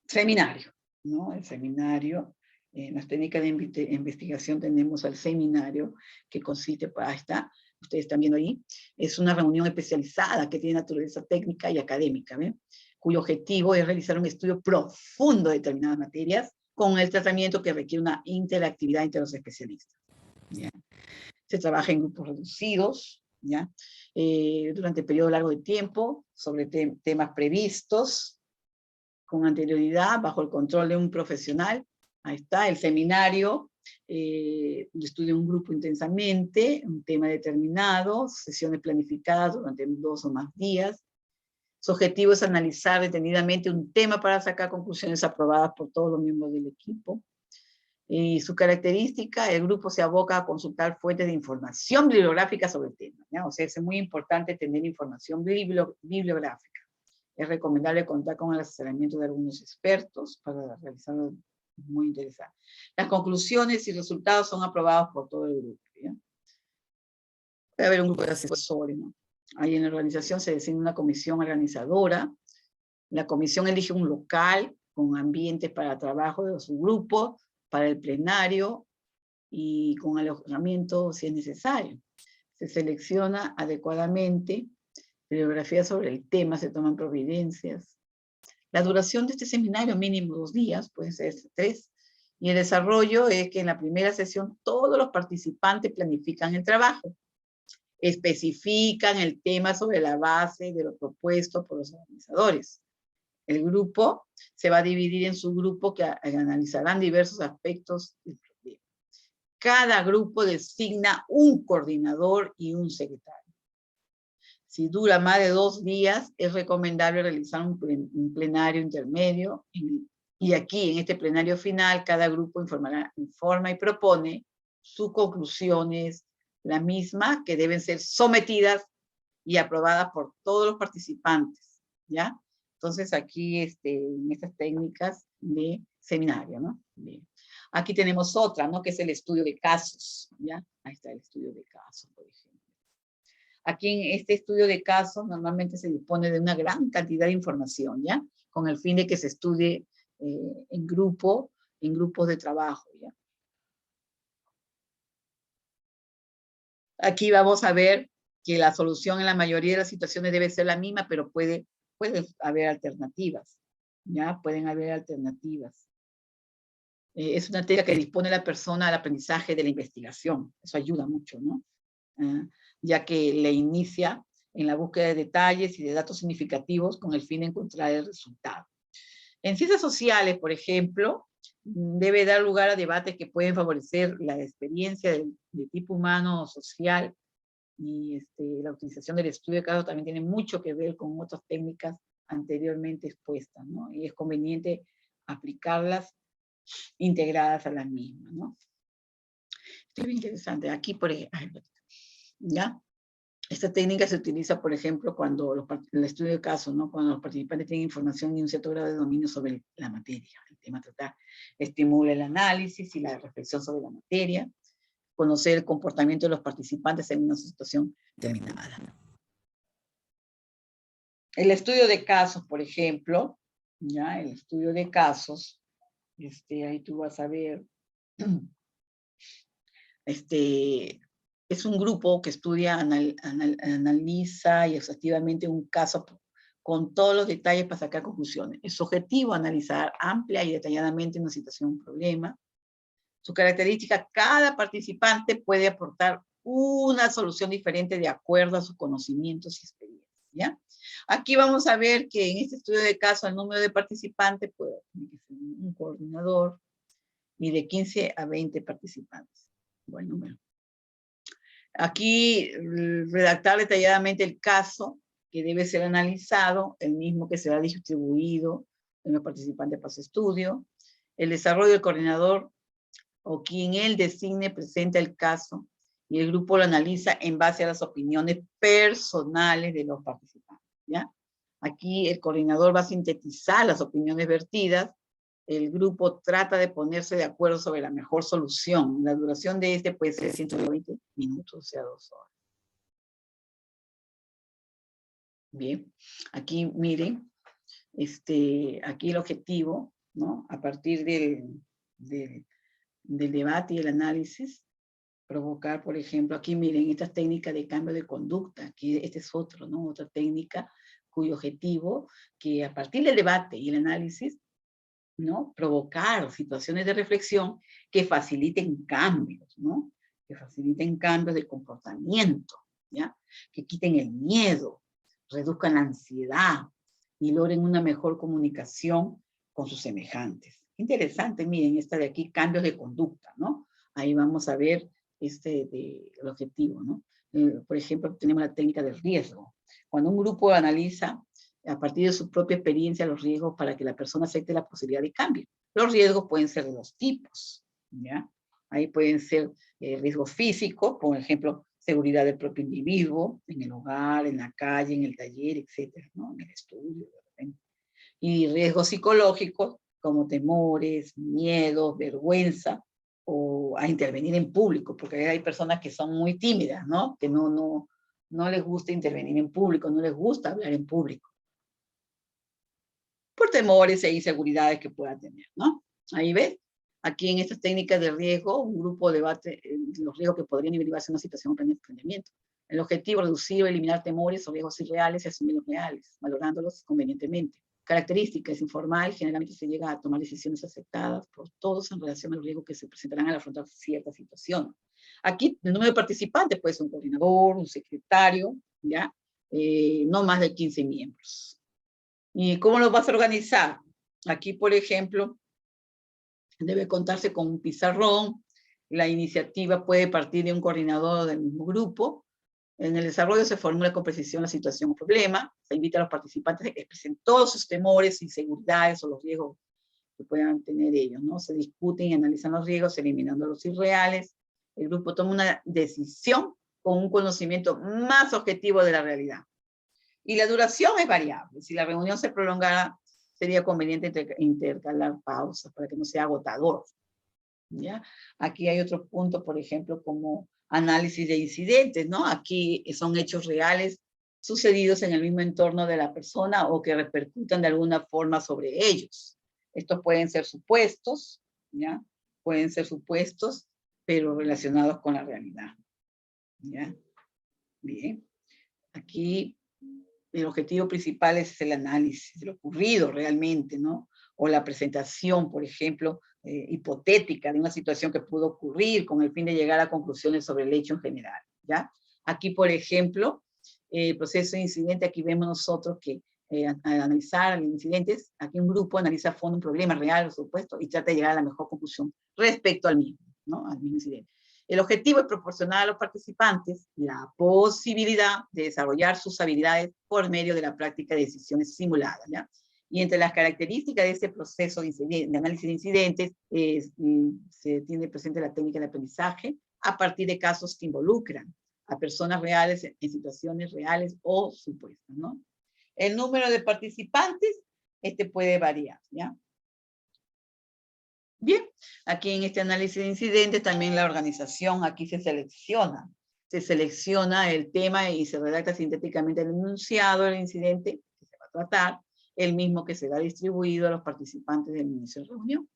seminario, ¿no? El seminario, en las técnicas de investigación tenemos al seminario, que consiste, ahí está, ustedes están viendo ahí, es una reunión especializada que tiene naturaleza técnica y académica, ¿ven? Cuyo objetivo es realizar un estudio profundo de determinadas materias con el tratamiento que requiere una interactividad entre los especialistas, ¿ya? Se trabaja en grupos reducidos, ¿ya? Durante periodo largo de tiempo, sobre temas previstos, con anterioridad, bajo el control de un profesional. Ahí está, el seminario, estudia un grupo intensamente, un tema determinado, sesiones planificadas durante 2 o más días. Su objetivo es analizar detenidamente un tema para sacar conclusiones aprobadas por todos los miembros del equipo. Y su característica, el grupo se aboca a consultar fuentes de información bibliográfica sobre el tema, ¿ya? O sea, es muy importante tener información bibliográfica. Es recomendable contar con el asesoramiento de algunos expertos para realizar Muy interesante. Las conclusiones y resultados son aprobados por todo el grupo, ¿ya? Puede haber un grupo de asesores, ¿no? Ahí en la organización se designa una comisión organizadora. La comisión elige un local con ambientes para trabajo de su grupo, para el plenario y con alojamiento si es necesario. Se selecciona adecuadamente, bibliografía sobre el tema, se toman providencias. La duración de este seminario, mínimo 2 días, puede ser 3. Y el desarrollo es que en la primera sesión todos los participantes planifican el trabajo, especifican el tema sobre la base de lo propuesto por los organizadores. El grupo se va a dividir en subgrupos que analizarán diversos aspectos del problema. Cada grupo designa un coordinador y un secretario. Si dura más de 2 días, es recomendable realizar un plenario intermedio. Y aquí, en este plenario final, cada grupo informa y propone sus conclusiones, las mismas que deben ser sometidas y aprobadas por todos los participantes, ¿ya? Entonces, aquí, en estas técnicas de seminario, ¿no? Bien. Aquí tenemos otra, ¿no? Que es el estudio de casos, ¿ya? Ahí está el estudio de casos, por ejemplo. Aquí en este estudio de casos normalmente se dispone de una gran cantidad de información, ¿ya? Con el fin de que se estudie en grupos de trabajo, ¿ya? Aquí vamos a ver que la solución en la mayoría de las situaciones debe ser la misma, pero puede haber alternativas, ¿ya? Pueden haber alternativas. Es una técnica que dispone la persona al aprendizaje de la investigación. Eso ayuda mucho, ¿no? Ya que le inicia en la búsqueda de detalles y de datos significativos con el fin de encontrar el resultado. En ciencias sociales, por ejemplo, debe dar lugar a debates que pueden favorecer la experiencia de tipo humano o social, y la utilización del estudio de casos también tiene mucho que ver con otras técnicas anteriormente expuestas, ¿no? Y es conveniente aplicarlas integradas a las mismas, ¿no? Esto es bien interesante. Aquí, por ejemplo, ¿ya? Esta técnica se utiliza, por ejemplo, cuando el estudio de casos, ¿no? Cuando los participantes tienen información y un cierto grado de dominio sobre la materia. El tema a tratar estimula el análisis y la reflexión sobre la materia, conocer el comportamiento de los participantes en una situación determinada. El estudio de casos, por ejemplo, ¿ya? El estudio de casos, ahí tú vas a ver, es un grupo que estudia, analiza y exhaustivamente un caso con todos los detalles para sacar conclusiones. Es su objetivo analizar amplia y detalladamente una situación, un problema. Su característica, cada participante puede aportar una solución diferente de acuerdo a sus conocimientos y experiencias, ¿ya? Aquí vamos a ver que en este estudio de caso el número de participantes puede ser un coordinador y de 15 a 20 participantes. Buen número. Aquí redactar detalladamente el caso que debe ser analizado, el mismo que será distribuido en los participantes para su estudio. El desarrollo del coordinador o quien él designe presenta el caso y el grupo lo analiza en base a las opiniones personales de los participantes, ¿ya? Aquí el coordinador va a sintetizar las opiniones vertidas, el grupo trata de ponerse de acuerdo sobre la mejor solución. La duración de este puede ser 120 minutos, o sea, 2 horas. Bien, aquí miren, aquí el objetivo, ¿no? A partir del debate y el análisis, provocar, por ejemplo, aquí miren, estas técnicas de cambio de conducta, aquí este es otro, ¿no? Otra técnica cuyo objetivo, que a partir del debate y el análisis, ¿no? Provocar situaciones de reflexión que faciliten cambios, ¿no? Que faciliten cambios de comportamiento, ¿ya? Que quiten el miedo, reduzcan la ansiedad y logren una mejor comunicación con sus semejantes. Interesante, miren, esta de aquí, cambios de conducta, ¿no? Ahí vamos a ver el objetivo, ¿no? Por ejemplo, tenemos la técnica del riesgo. Cuando un grupo analiza a partir de su propia experiencia los riesgos para que la persona acepte la posibilidad de cambio. Los riesgos pueden ser de dos tipos, ¿ya? Ahí pueden ser riesgos físicos, por ejemplo, seguridad del propio individuo, en el hogar, en la calle, en el taller, etcétera, ¿no? En el estudio, de repente. Y riesgos psicológicos, como temores, miedos, vergüenza, o a intervenir en público, porque hay personas que son muy tímidas, ¿no? Que no les gusta intervenir en público, no les gusta hablar en público, por temores e inseguridades que puedan tener, ¿no? Ahí ves, aquí en estas técnicas de riesgo, un grupo debate los riesgos que podrían derivarse en una situación de emprendimiento. El objetivo es reducir o eliminar temores o riesgos irreales y asumirlos reales, valorándolos convenientemente. Características: informal, generalmente se llega a tomar decisiones aceptadas por todos en relación a los riesgos que se presentarán al afrontar cierta situación. Aquí el número de participantes puede ser un coordinador, un secretario, ¿ya? No más de 15 miembros. ¿Y cómo los vas a organizar? Aquí, por ejemplo, debe contarse con un pizarrón. La iniciativa puede partir de un coordinador del mismo grupo. En el desarrollo se formula con precisión la situación o problema. Se invita a los participantes a que expresen todos sus temores, inseguridades o los riesgos que puedan tener ellos, ¿no? Se discuten y analizan los riesgos, eliminando los irreales. El grupo toma una decisión con un conocimiento más objetivo de la realidad. Y la duración es variable. Si la reunión se prolongara, sería conveniente intercalar pausas para que no sea agotador, ¿ya? Aquí hay otro punto, por ejemplo, como análisis de incidentes, ¿no? Aquí son hechos reales sucedidos en el mismo entorno de la persona o que repercutan de alguna forma sobre ellos. Estos pueden ser supuestos, ¿ya? Pueden ser supuestos, pero relacionados con la realidad, ¿ya? Bien. Aquí el objetivo principal es el análisis de lo ocurrido realmente, ¿no? O la presentación, por ejemplo, hipotética de una situación que pudo ocurrir con el fin de llegar a conclusiones sobre el hecho en general, ¿ya? Aquí, por ejemplo, el proceso de incidente, aquí vemos nosotros que al analizar incidentes, aquí un grupo analiza a fondo un problema real o supuesto y trata de llegar a la mejor conclusión respecto al mismo, ¿no? Al mismo incidente. El objetivo es proporcionar a los participantes la posibilidad de desarrollar sus habilidades por medio de la práctica de decisiones simuladas, ¿ya? Y entre las características de este proceso de análisis de incidentes se tiene presente la técnica de aprendizaje a partir de casos que involucran a personas reales en situaciones reales o supuestas, ¿no? El número de participantes, puede variar, ¿ya? Bien, aquí en este análisis de incidentes también la organización, aquí se selecciona el tema y se redacta sintéticamente el enunciado del incidente que se va a tratar, el mismo que será distribuido a los participantes del inicio de reunión.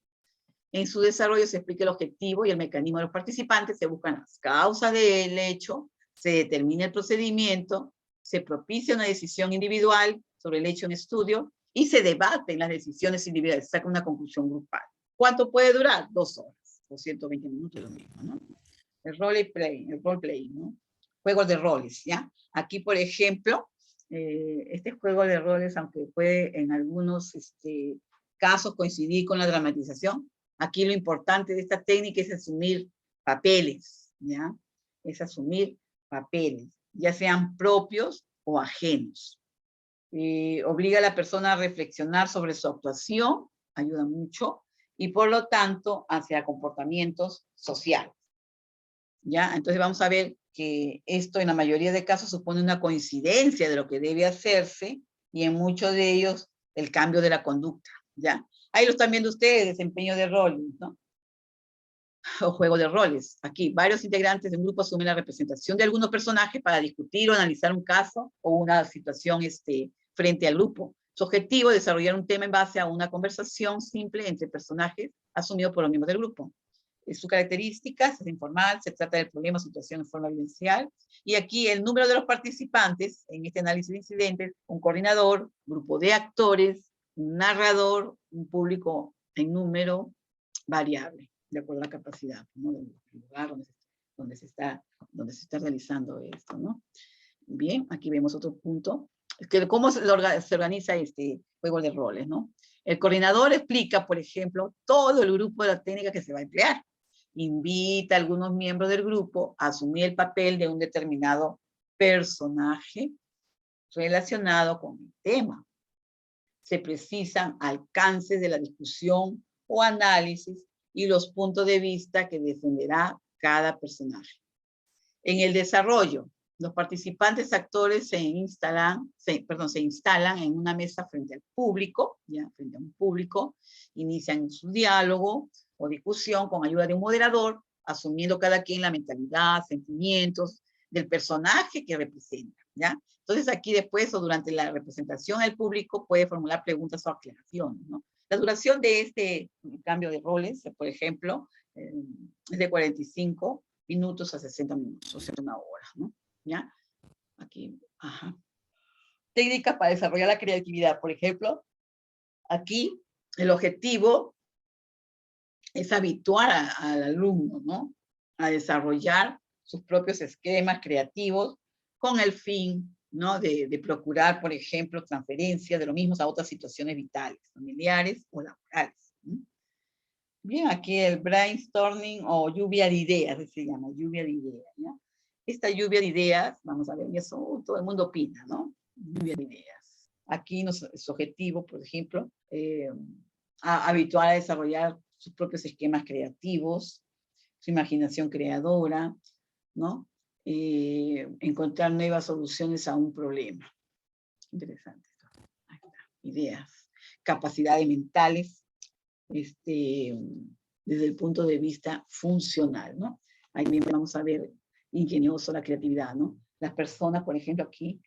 En su desarrollo se explica el objetivo y el mecanismo de los participantes, se buscan las causas del hecho, se determina el procedimiento, se propicia una decisión individual sobre el hecho en estudio y se debaten las decisiones individuales, se saca una conclusión grupal. ¿Cuánto puede durar? 2 horas, o 120 minutos, lo mismo, ¿no? El role-play, ¿no? Juegos de roles, ¿ya? Aquí, por ejemplo, este juego de roles, aunque puede en algunos casos coincidir con la dramatización, aquí lo importante de esta técnica es asumir papeles, ¿ya? Es asumir papeles, ya sean propios o ajenos. Obliga a la persona a reflexionar sobre su actuación, ayuda mucho, y por lo tanto hacia comportamientos sociales, ¿ya? Entonces vamos a ver que esto en la mayoría de casos supone una coincidencia de lo que debe hacerse y en muchos de ellos el cambio de la conducta, ¿ya? Ahí lo están viendo ustedes, desempeño de roles, ¿no? O juego de roles. Aquí varios integrantes de un grupo asumen la representación de algunos personajes para discutir o analizar un caso o una situación frente al grupo. Su objetivo es desarrollar un tema en base a una conversación simple entre personajes asumido por los miembros del grupo. Sus características es informal, se trata del problema o situación en forma vivencial. Y aquí el número de los participantes en este análisis de incidentes, un coordinador, grupo de actores, un narrador, un público en número variable, de acuerdo a la capacidad, ¿no? Del lugar donde se está realizando esto, ¿no? Bien, aquí vemos otro punto. ¿Cómo se organiza este juego de roles, no? El coordinador explica, por ejemplo, todo el grupo de la técnica que se va a emplear. Invita a algunos miembros del grupo a asumir el papel de un determinado personaje relacionado con el tema. Se precisan alcances de la discusión o análisis y los puntos de vista que defenderá cada personaje. En el desarrollo, Los participantes actores se instalan en una mesa frente al público, ya, frente a un público, inician su diálogo o discusión con ayuda de un moderador, asumiendo cada quien la mentalidad, sentimientos del personaje que representa, ¿ya? Entonces aquí después o durante la representación el público puede formular preguntas o aclaraciones, ¿no? La duración de este cambio de roles, por ejemplo, es de 45 minutos a 60 minutos, o sea, una hora, ¿no? ¿Ya? Aquí, ajá. Técnicas para desarrollar la creatividad, por ejemplo, aquí el objetivo es habituar al alumno, ¿no? A desarrollar sus propios esquemas creativos con el fin, ¿no? De procurar, por ejemplo, transferencias de los mismos a otras situaciones vitales, familiares o laborales, ¿no? Bien, aquí el brainstorming o lluvia de ideas, se llama, lluvia de ideas, ¿no? Esta lluvia de ideas, vamos a ver, y eso todo el mundo opina, ¿no? Lluvia de ideas. Aquí su objetivo, por ejemplo, habitual a desarrollar sus propios esquemas creativos, su imaginación creadora, ¿no? Encontrar nuevas soluciones a un problema. Interesante. Ahí está. Ideas, capacidades mentales, desde el punto de vista funcional, ¿no? Ahí vamos a ver ingenioso la creatividad, ¿no? Las personas, por ejemplo, aquí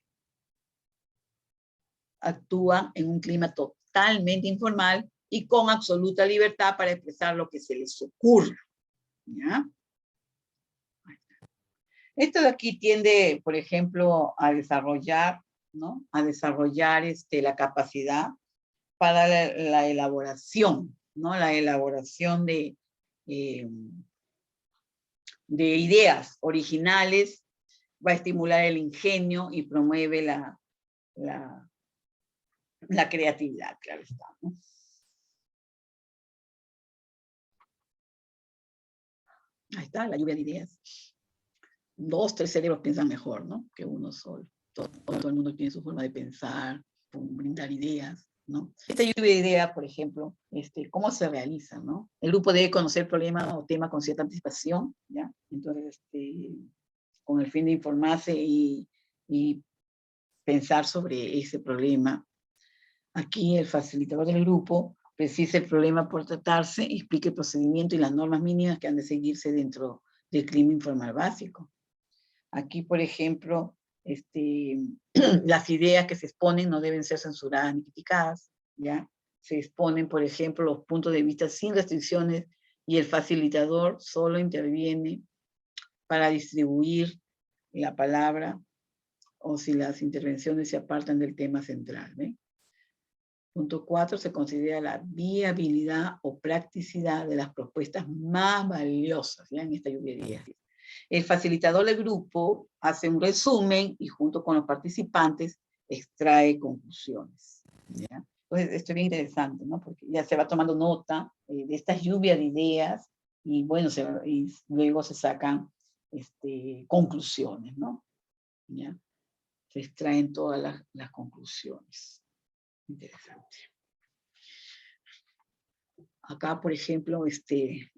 actúan en un clima totalmente informal y con absoluta libertad para expresar lo que se les ocurra, ¿ya? Esto de aquí tiende, por ejemplo, a desarrollar, ¿no? A desarrollar la capacidad para la elaboración, ¿no? La elaboración de ideas originales, va a estimular el ingenio y promueve la creatividad, claro está, ¿no? Ahí está, la lluvia de ideas. 2, 3 cerebros piensan mejor, ¿no? Que uno solo. Todo el mundo tiene su forma de pensar, brindar ideas, ¿no? Esta lluvia de ideas, por ejemplo, ¿cómo se realiza, no? El grupo debe conocer el problema o tema con cierta anticipación, ¿ya? Entonces, con el fin de informarse y pensar sobre ese problema. Aquí el facilitador del grupo precisa el problema por tratarse, explique el procedimiento y las normas mínimas que han de seguirse dentro del clima informal básico. Aquí, por ejemplo, las ideas que se exponen no deben ser censuradas ni criticadas, ¿ya? Se exponen, por ejemplo, los puntos de vista sin restricciones y el facilitador solo interviene para distribuir la palabra o si las intervenciones se apartan del tema central, ¿ve? Punto 4, se considera la viabilidad o practicidad de las propuestas más valiosas, ¿ya? En esta lluvia de ideas. El facilitador del grupo hace un resumen y junto con los participantes extrae conclusiones, ¿ya? Entonces, esto es bien interesante, ¿no? Porque ya se va tomando nota de estas lluvias de ideas y, bueno, y luego se sacan conclusiones, ¿no? ¿Ya? Se extraen todas las conclusiones. Interesante. Acá, por ejemplo,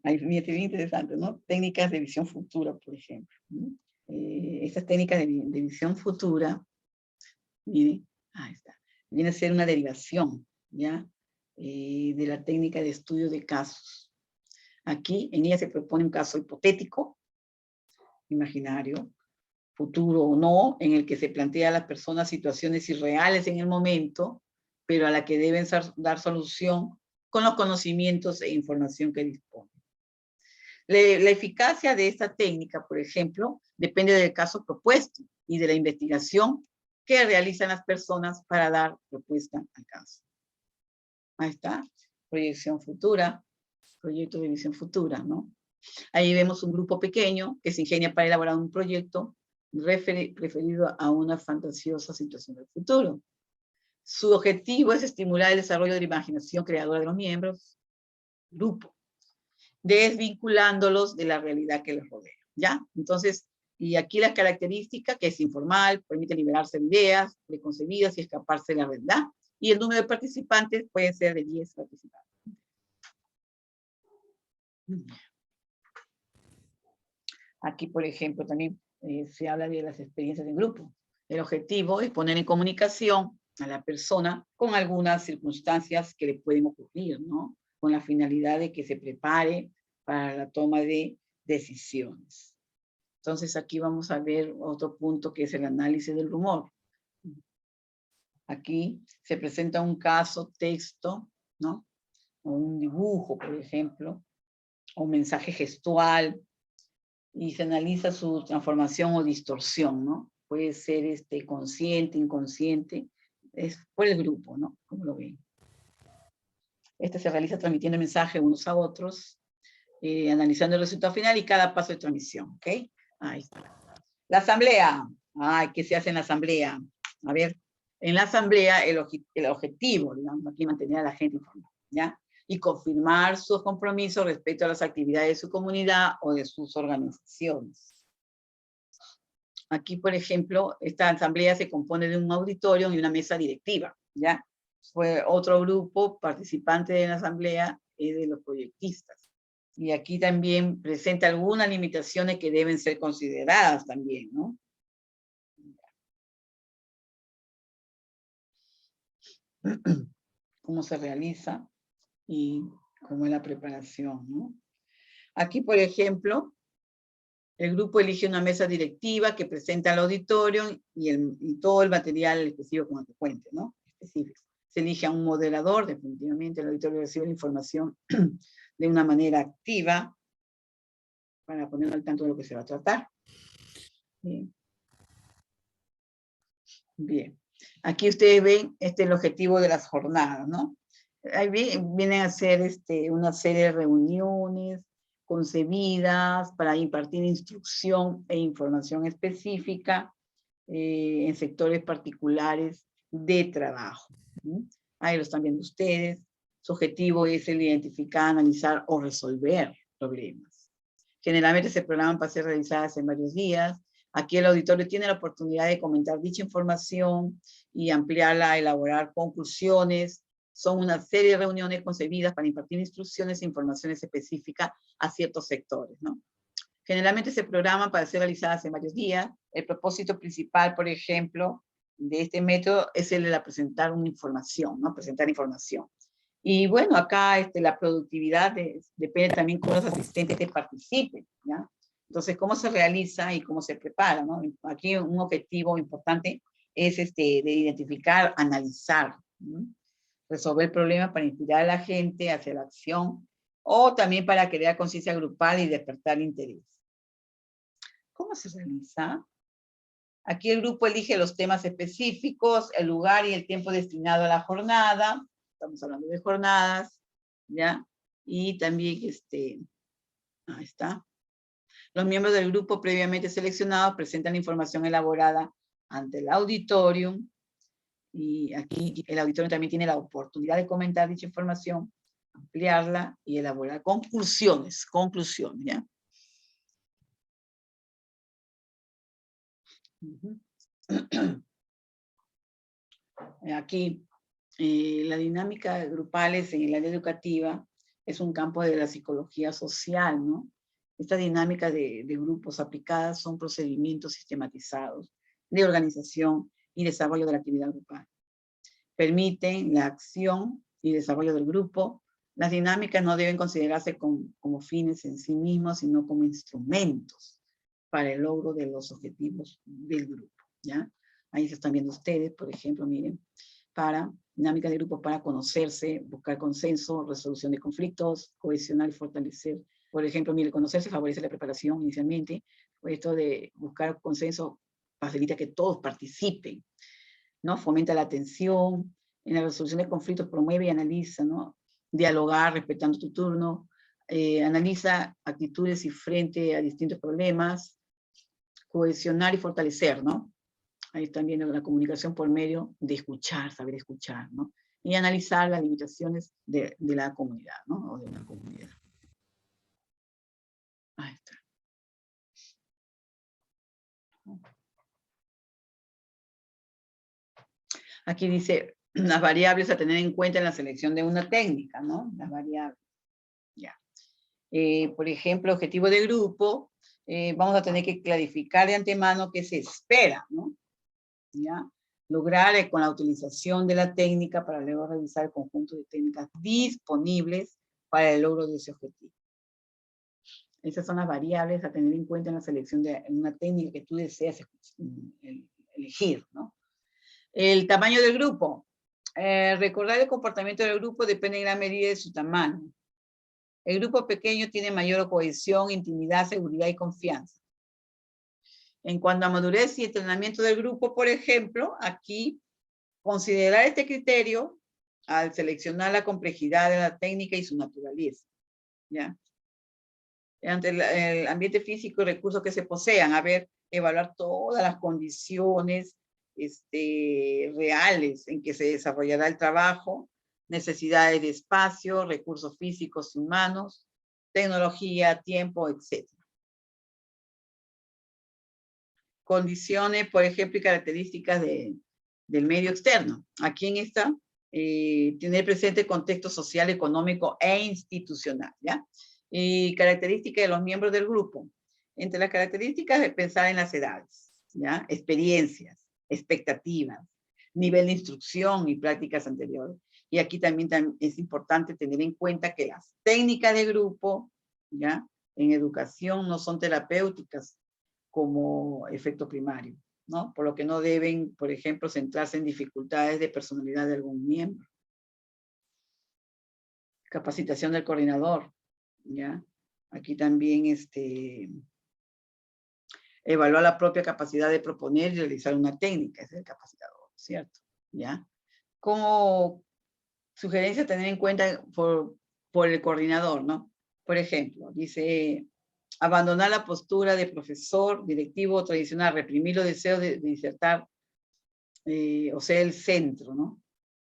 hay bien interesante, ¿no? Técnicas de visión futura, por ejemplo, ¿no? Estas técnicas de visión futura, miren, ahí está, viene a ser una derivación, ¿ya? De la técnica de estudio de casos. Aquí, en ella se propone un caso hipotético, imaginario, futuro o no, en el que se plantea a las personas situaciones irreales en el momento, pero a la que deben dar solución con los conocimientos e información que disponen. La eficacia de esta técnica, por ejemplo, depende del caso propuesto y de la investigación que realizan las personas para dar respuesta al caso. Ahí está, proyección futura, proyecto de visión futura, ¿no? Ahí vemos un grupo pequeño que se ingenia para elaborar un proyecto referido a una fantasiosa situación del futuro. Su objetivo es estimular el desarrollo de la imaginación creadora de los miembros del grupo, desvinculándolos de la realidad que les rodea, ¿ya? Entonces, y aquí la característica que es informal, permite liberarse de ideas preconcebidas y escaparse de la verdad, y el número de participantes puede ser de 10 participantes. Aquí, por ejemplo, también se habla de las experiencias en grupo. El objetivo es poner en comunicación a la persona con algunas circunstancias que le pueden ocurrir, ¿no? Con la finalidad de que se prepare para la toma de decisiones. Entonces aquí vamos a ver otro punto que es el análisis del rumor. Aquí se presenta un caso, texto, ¿no? O un dibujo, por ejemplo, o un mensaje gestual, y se analiza su transformación o distorsión, ¿no? Puede ser consciente, inconsciente, es por el grupo, ¿no? Como lo ven. Este se realiza transmitiendo el mensaje unos a otros, analizando el resultado final y cada paso de transmisión, ¿ok? Ahí está. La asamblea. Ay, ¿qué se hace en la asamblea? A ver, en la asamblea el objetivo, digamos, aquí mantener a la gente informada, ¿ya? Y confirmar sus compromisos respecto a las actividades de su comunidad o de sus organizaciones. Aquí, por ejemplo, esta asamblea se compone de un auditorio y una mesa directiva, ¿ya? Fue otro grupo participante de la asamblea de los proyectistas. Y aquí también presenta algunas limitaciones que deben ser consideradas también, ¿no? Cómo se realiza y cómo es la preparación, ¿no? Aquí, por ejemplo, el grupo elige una mesa directiva que presenta al auditorio y todo el material específico con el que cuente, ¿no? Específico. Se elige a un moderador, definitivamente el auditorio recibe la información de una manera activa para ponerlo al tanto de lo que se va a tratar. Bien. Bien. Aquí ustedes ven el objetivo de las jornadas, ¿no? Ahí vienen a ser una serie de reuniones concebidas para impartir instrucción e información específica en sectores particulares de trabajo. Ahí lo están viendo ustedes. Su objetivo es el identificar, analizar o resolver problemas. Generalmente se programan para ser realizadas en varios días. Aquí el auditorio tiene la oportunidad de comentar dicha información y ampliarla, elaborar conclusiones. Son una serie de reuniones concebidas para impartir instrucciones e informaciones específicas a ciertos sectores, ¿no? Generalmente se programan para ser realizadas en varios días. El propósito principal, por ejemplo, de este método es el de presentar una información, ¿no? Presentar información. Y bueno, acá la productividad depende también con los asistentes que participen, ¿ya? Entonces, ¿cómo se realiza y cómo se prepara, ¿no? Aquí un objetivo importante es de identificar, analizar, ¿no? Resolver problemas para inspirar a la gente hacia la acción o también para crear conciencia grupal y despertar interés. ¿Cómo se realiza? Aquí el grupo elige los temas específicos, el lugar y el tiempo destinado a la jornada. Estamos hablando de jornadas, ¿ya? Y también, ahí está. Los miembros del grupo previamente seleccionados presentan la información elaborada ante el auditorium. Y aquí el auditorio también tiene la oportunidad de comentar dicha información, ampliarla y elaborar conclusiones, ¿ya? Aquí, la dinámica grupales en el área educativa es un campo de la psicología social, ¿no? Esta dinámica de grupos aplicadas son procedimientos sistematizados de organización y desarrollo de la actividad grupal. Permiten la acción y desarrollo del grupo. Las dinámicas no deben considerarse como fines en sí mismos, sino como instrumentos para el logro de los objetivos del grupo, ¿ya? Ahí se están viendo ustedes, por ejemplo, miren, para dinámica de grupo para conocerse, buscar consenso, resolución de conflictos, cohesionar y fortalecer. Por ejemplo, mire, conocerse favorece la preparación inicialmente. Esto de buscar consenso facilita que todos participen, ¿no? Fomenta la atención, en la resolución de conflictos promueve y analiza, ¿no? Dialogar respetando tu turno, analiza actitudes y frente a distintos problemas, cohesionar y fortalecer, ¿no? Ahí están viendo la comunicación por medio de escuchar, saber escuchar, ¿no? Y analizar las limitaciones de la comunidad, ¿no? O de una comunidad. Ahí está. Aquí dice las variables a tener en cuenta en la selección de una técnica, ¿no? Las variables. Ya. Por ejemplo, objetivo de grupo, vamos a tener que clarificar de antemano qué se espera, ¿no? ¿Ya? Lograr con la utilización de la técnica para luego revisar el conjunto de técnicas disponibles para el logro de ese objetivo. Esas son las variables a tener en cuenta en la selección de una técnica que tú deseas elegir, ¿no? El tamaño del grupo. Recordar el comportamiento del grupo depende en gran medida de su tamaño. El grupo pequeño tiene mayor cohesión, intimidad, seguridad y confianza. En cuanto a madurez y entrenamiento del grupo, por ejemplo, aquí considerar este criterio al seleccionar la complejidad de la técnica y su naturaleza, ¿ya? Ante el ambiente físico y recursos que se posean, a ver, evaluar todas las condiciones reales en que se desarrollará el trabajo, necesidades de espacio, recursos físicos y humanos, tecnología, tiempo, etc. Condiciones, por ejemplo, y características del medio externo. Aquí en esta, tener presente el contexto social, económico e institucional, ¿ya? Y características de los miembros del grupo. Entre las características, pensar en las edades, ¿ya? Experiencias, expectativas, nivel de instrucción y prácticas anteriores. Y aquí también es importante tener en cuenta que las técnicas de grupo, ¿ya? En educación no son terapéuticas como efecto primario, ¿no? Por lo que no deben, por ejemplo, centrarse en dificultades de personalidad de algún miembro. Capacitación del coordinador, ¿ya? Aquí también evaluar la propia capacidad de proponer y realizar una técnica, es el capacitador, ¿cierto? ¿Ya? Como sugerencia tener en cuenta por el coordinador, ¿no? Por ejemplo, dice, abandonar la postura de profesor, directivo tradicional, reprimir los deseos de disertar, o sea, el centro, ¿no?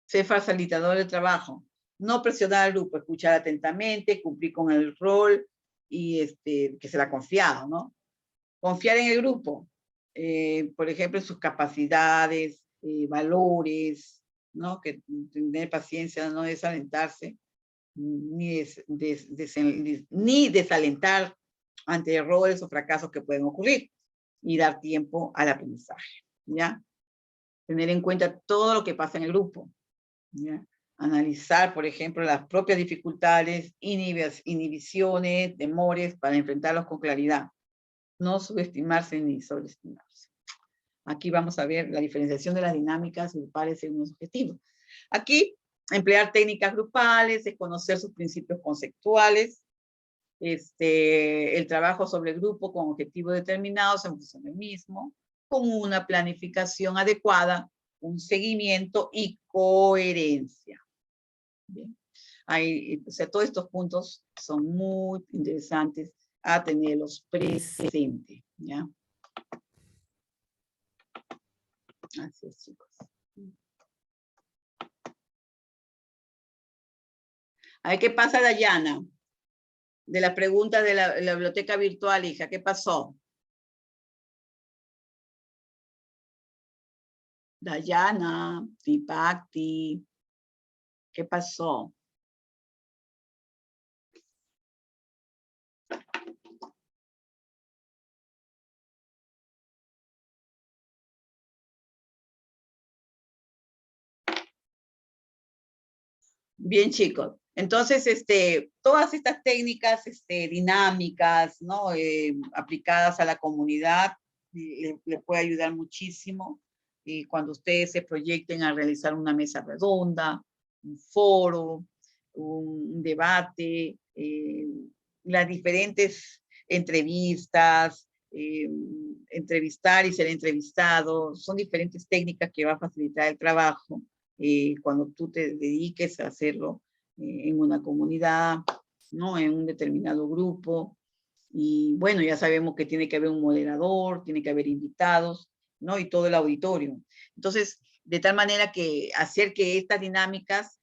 Ser facilitador del trabajo, no presionar al grupo, escuchar atentamente, cumplir con el rol y que se le ha confiado, ¿no? Confiar en el grupo, por ejemplo, en sus capacidades, valores, ¿no? Que tener paciencia, no desalentarse, ni desalentar ante errores o fracasos que pueden ocurrir y dar tiempo al aprendizaje, ¿ya? Tener en cuenta todo lo que pasa en el grupo, ¿ya? Analizar, por ejemplo, las propias dificultades, inhibiciones, temores para enfrentarlos con claridad. No subestimarse ni sobreestimarse. Aquí vamos a ver la diferenciación de las dinámicas grupales según los objetivos. Aquí, emplear técnicas grupales, es conocer sus principios conceptuales, el trabajo sobre el grupo con objetivos determinados en función del mismo, con una planificación adecuada, un seguimiento y coherencia. Bien. O sea, todos estos puntos son muy interesantes a tenerlos presentes, ¿ya? Así es, chicos. A ver, ¿qué pasa, Dayana? De las preguntas de la biblioteca virtual, hija, ¿qué pasó? Dayana, Tipacti, ¿qué pasó? Bien, chicos. Entonces, todas estas técnicas dinámicas, ¿no? Aplicadas a la comunidad, le puede ayudar muchísimo cuando ustedes se proyecten a realizar una mesa redonda, un foro, un debate, las diferentes entrevistas, entrevistar y ser entrevistado, son diferentes técnicas que va a facilitar el trabajo. Cuando tú te dediques a hacerlo en una comunidad, ¿no? En un determinado grupo. Y bueno, ya sabemos que tiene que haber un moderador, tiene que haber invitados, ¿no? Y todo el auditorio. Entonces, de tal manera que hacer que estas dinámicas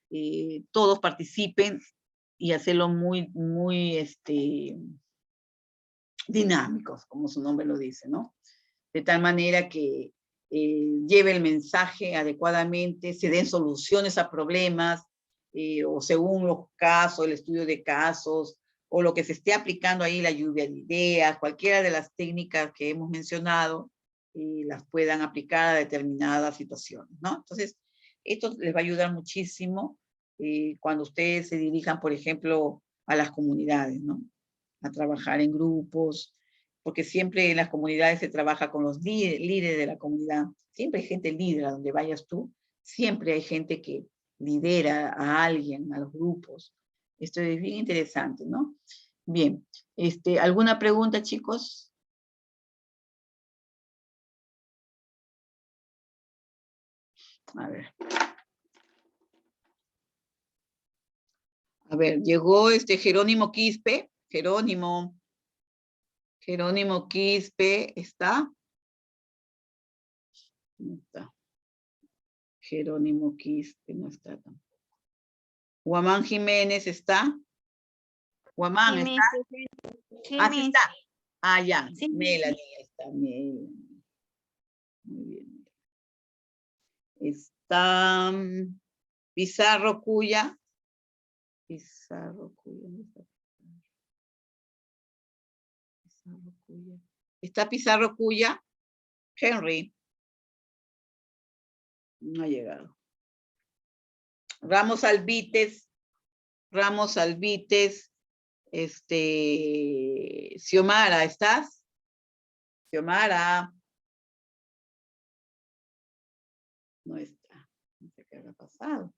todos participen y hacerlo muy, muy dinámicos, como su nombre lo dice, ¿no? De tal manera que lleve el mensaje adecuadamente, se den soluciones a problemas, o según los casos, el estudio de casos, o lo que se esté aplicando ahí, la lluvia de ideas, cualquiera de las técnicas que hemos mencionado, y las puedan aplicar a determinadas situaciones, ¿no? Entonces, esto les va a ayudar muchísimo cuando ustedes se dirijan, por ejemplo, a las comunidades, ¿no? A trabajar en grupos, porque siempre en las comunidades se trabaja con los líderes de la comunidad. Siempre hay gente líder a donde vayas tú. Siempre hay gente que lidera a alguien, a los grupos. Esto es bien interesante, ¿no? Bien. ¿Alguna pregunta, chicos? A ver. A ver, llegó Jerónimo Quispe. Jerónimo Quispe, ¿está? No está. Jerónimo Quispe no está tampoco. Guamán Jiménez, ¿está? Guamán, Sí, ¿está? Sí, Ah, sí está. Ah, ya. Sí, Melanie está. Melanie. Muy bien. Está Pizarro Cuya. Pizarro Cuya. ¿Dónde está Pizarro Cuya? ¿Está Pizarro Cuya? Henry. No ha llegado. Ramos Albites. Xiomara, ¿estás? Xiomara. No está. No sé qué habrá pasado.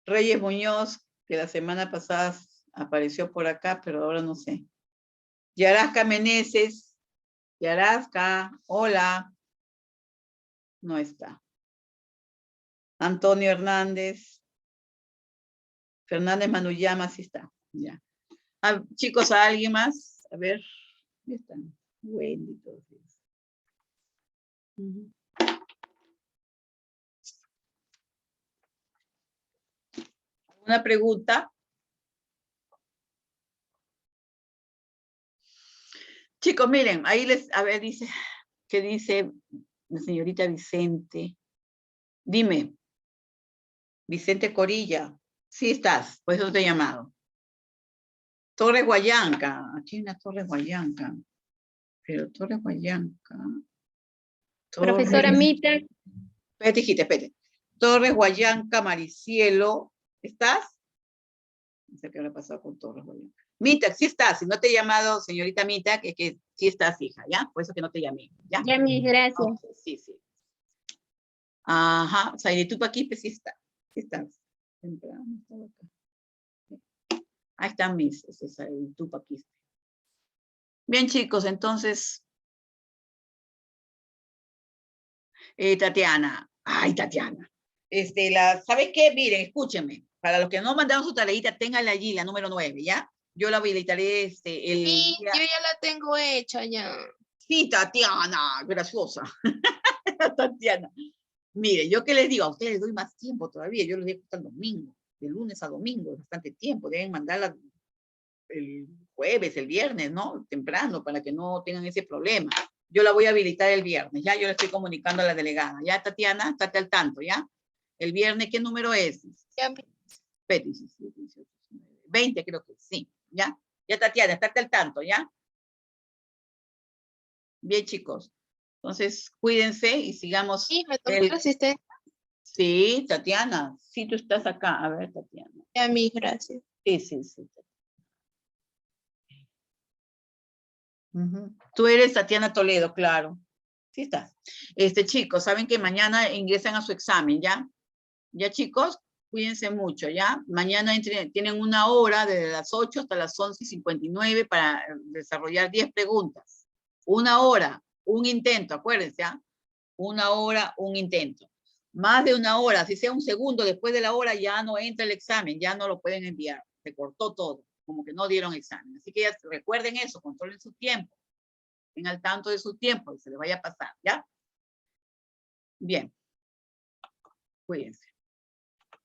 Reyes Muñoz, que la semana pasada apareció por acá, pero ahora no sé. Yarasca Meneses. Yarasca, hola. No está. Antonio Hernández. Fernández Manuyama, sí está. Ya. Chicos, ¿a alguien más? A ver. ¿Dónde están? Wendy, todos ellos. ¿Una pregunta? Chicos, miren, ahí a ver, dice, ¿qué dice la señorita Vicente? Dime, Vicente Corilla, sí estás, por eso te he llamado. Torre Guayanca, aquí hay una Torre Guayanca, pero Torre Guayanca. Profesora Mita. Espérate. Torre Guayanca, Maricielo, ¿estás? No sé qué habrá pasado con Torre Guayanca. Mita, sí estás, si no te he llamado, señorita Mita, que sí estás, hija, ¿ya? Por eso que no te llamé, ¿ya? Ya, mis gracias. Okay, sí. Ajá, o sea, y tú aquí, pues sí está. Sí estás. Temprano, estaba acá. Ahí están mis, tú aquí. Bien, chicos, entonces, Tatiana. Ay, Tatiana. ¿Sabes qué? Miren, escúchenme. Para los que no mandaron su tareita, ténganla allí, la número 9, ¿ya? Yo la habilitaré Sí, yo ya la tengo hecha ya. Sí, Tatiana, graciosa. Tatiana. Mire, yo qué les digo, a ustedes les doy más tiempo todavía. Yo les dejo hasta el domingo, de lunes a domingo, es bastante tiempo. Deben mandarla el jueves, el viernes, ¿no? Temprano, para que no tengan ese problema. Yo la voy a habilitar el viernes, ya yo le estoy comunicando a la delegada. Ya, Tatiana, estate al tanto, ¿ya? El viernes, ¿qué número es? Ya. 20 creo que sí, ¿ya? Ya, Tatiana, estate al tanto, ¿ya? Bien, chicos. Entonces, cuídense y sigamos. Sí, me tomó la asistencia. Sí, Tatiana, sí, tú estás acá. A ver, Tatiana. Ya, mis gracias. Sí. Tú eres Tatiana Toledo, claro. Sí estás. Chicos, saben que mañana ingresan a su examen, ¿ya? Ya, chicos, cuídense mucho, ¿ya? Mañana tienen una hora desde las 8 hasta las 11:59 para desarrollar 10 preguntas. Una hora, un intento, acuérdense, ¿ya? Una hora, un intento. Más de una hora, si sea un segundo después de la hora, ya no entra el examen, ya no lo pueden enviar. Se cortó todo, como que no dieron examen. Así que ya recuerden eso, controlen su tiempo. Estén al tanto de su tiempo y se les vaya a pasar, ¿ya? Bien. Cuídense.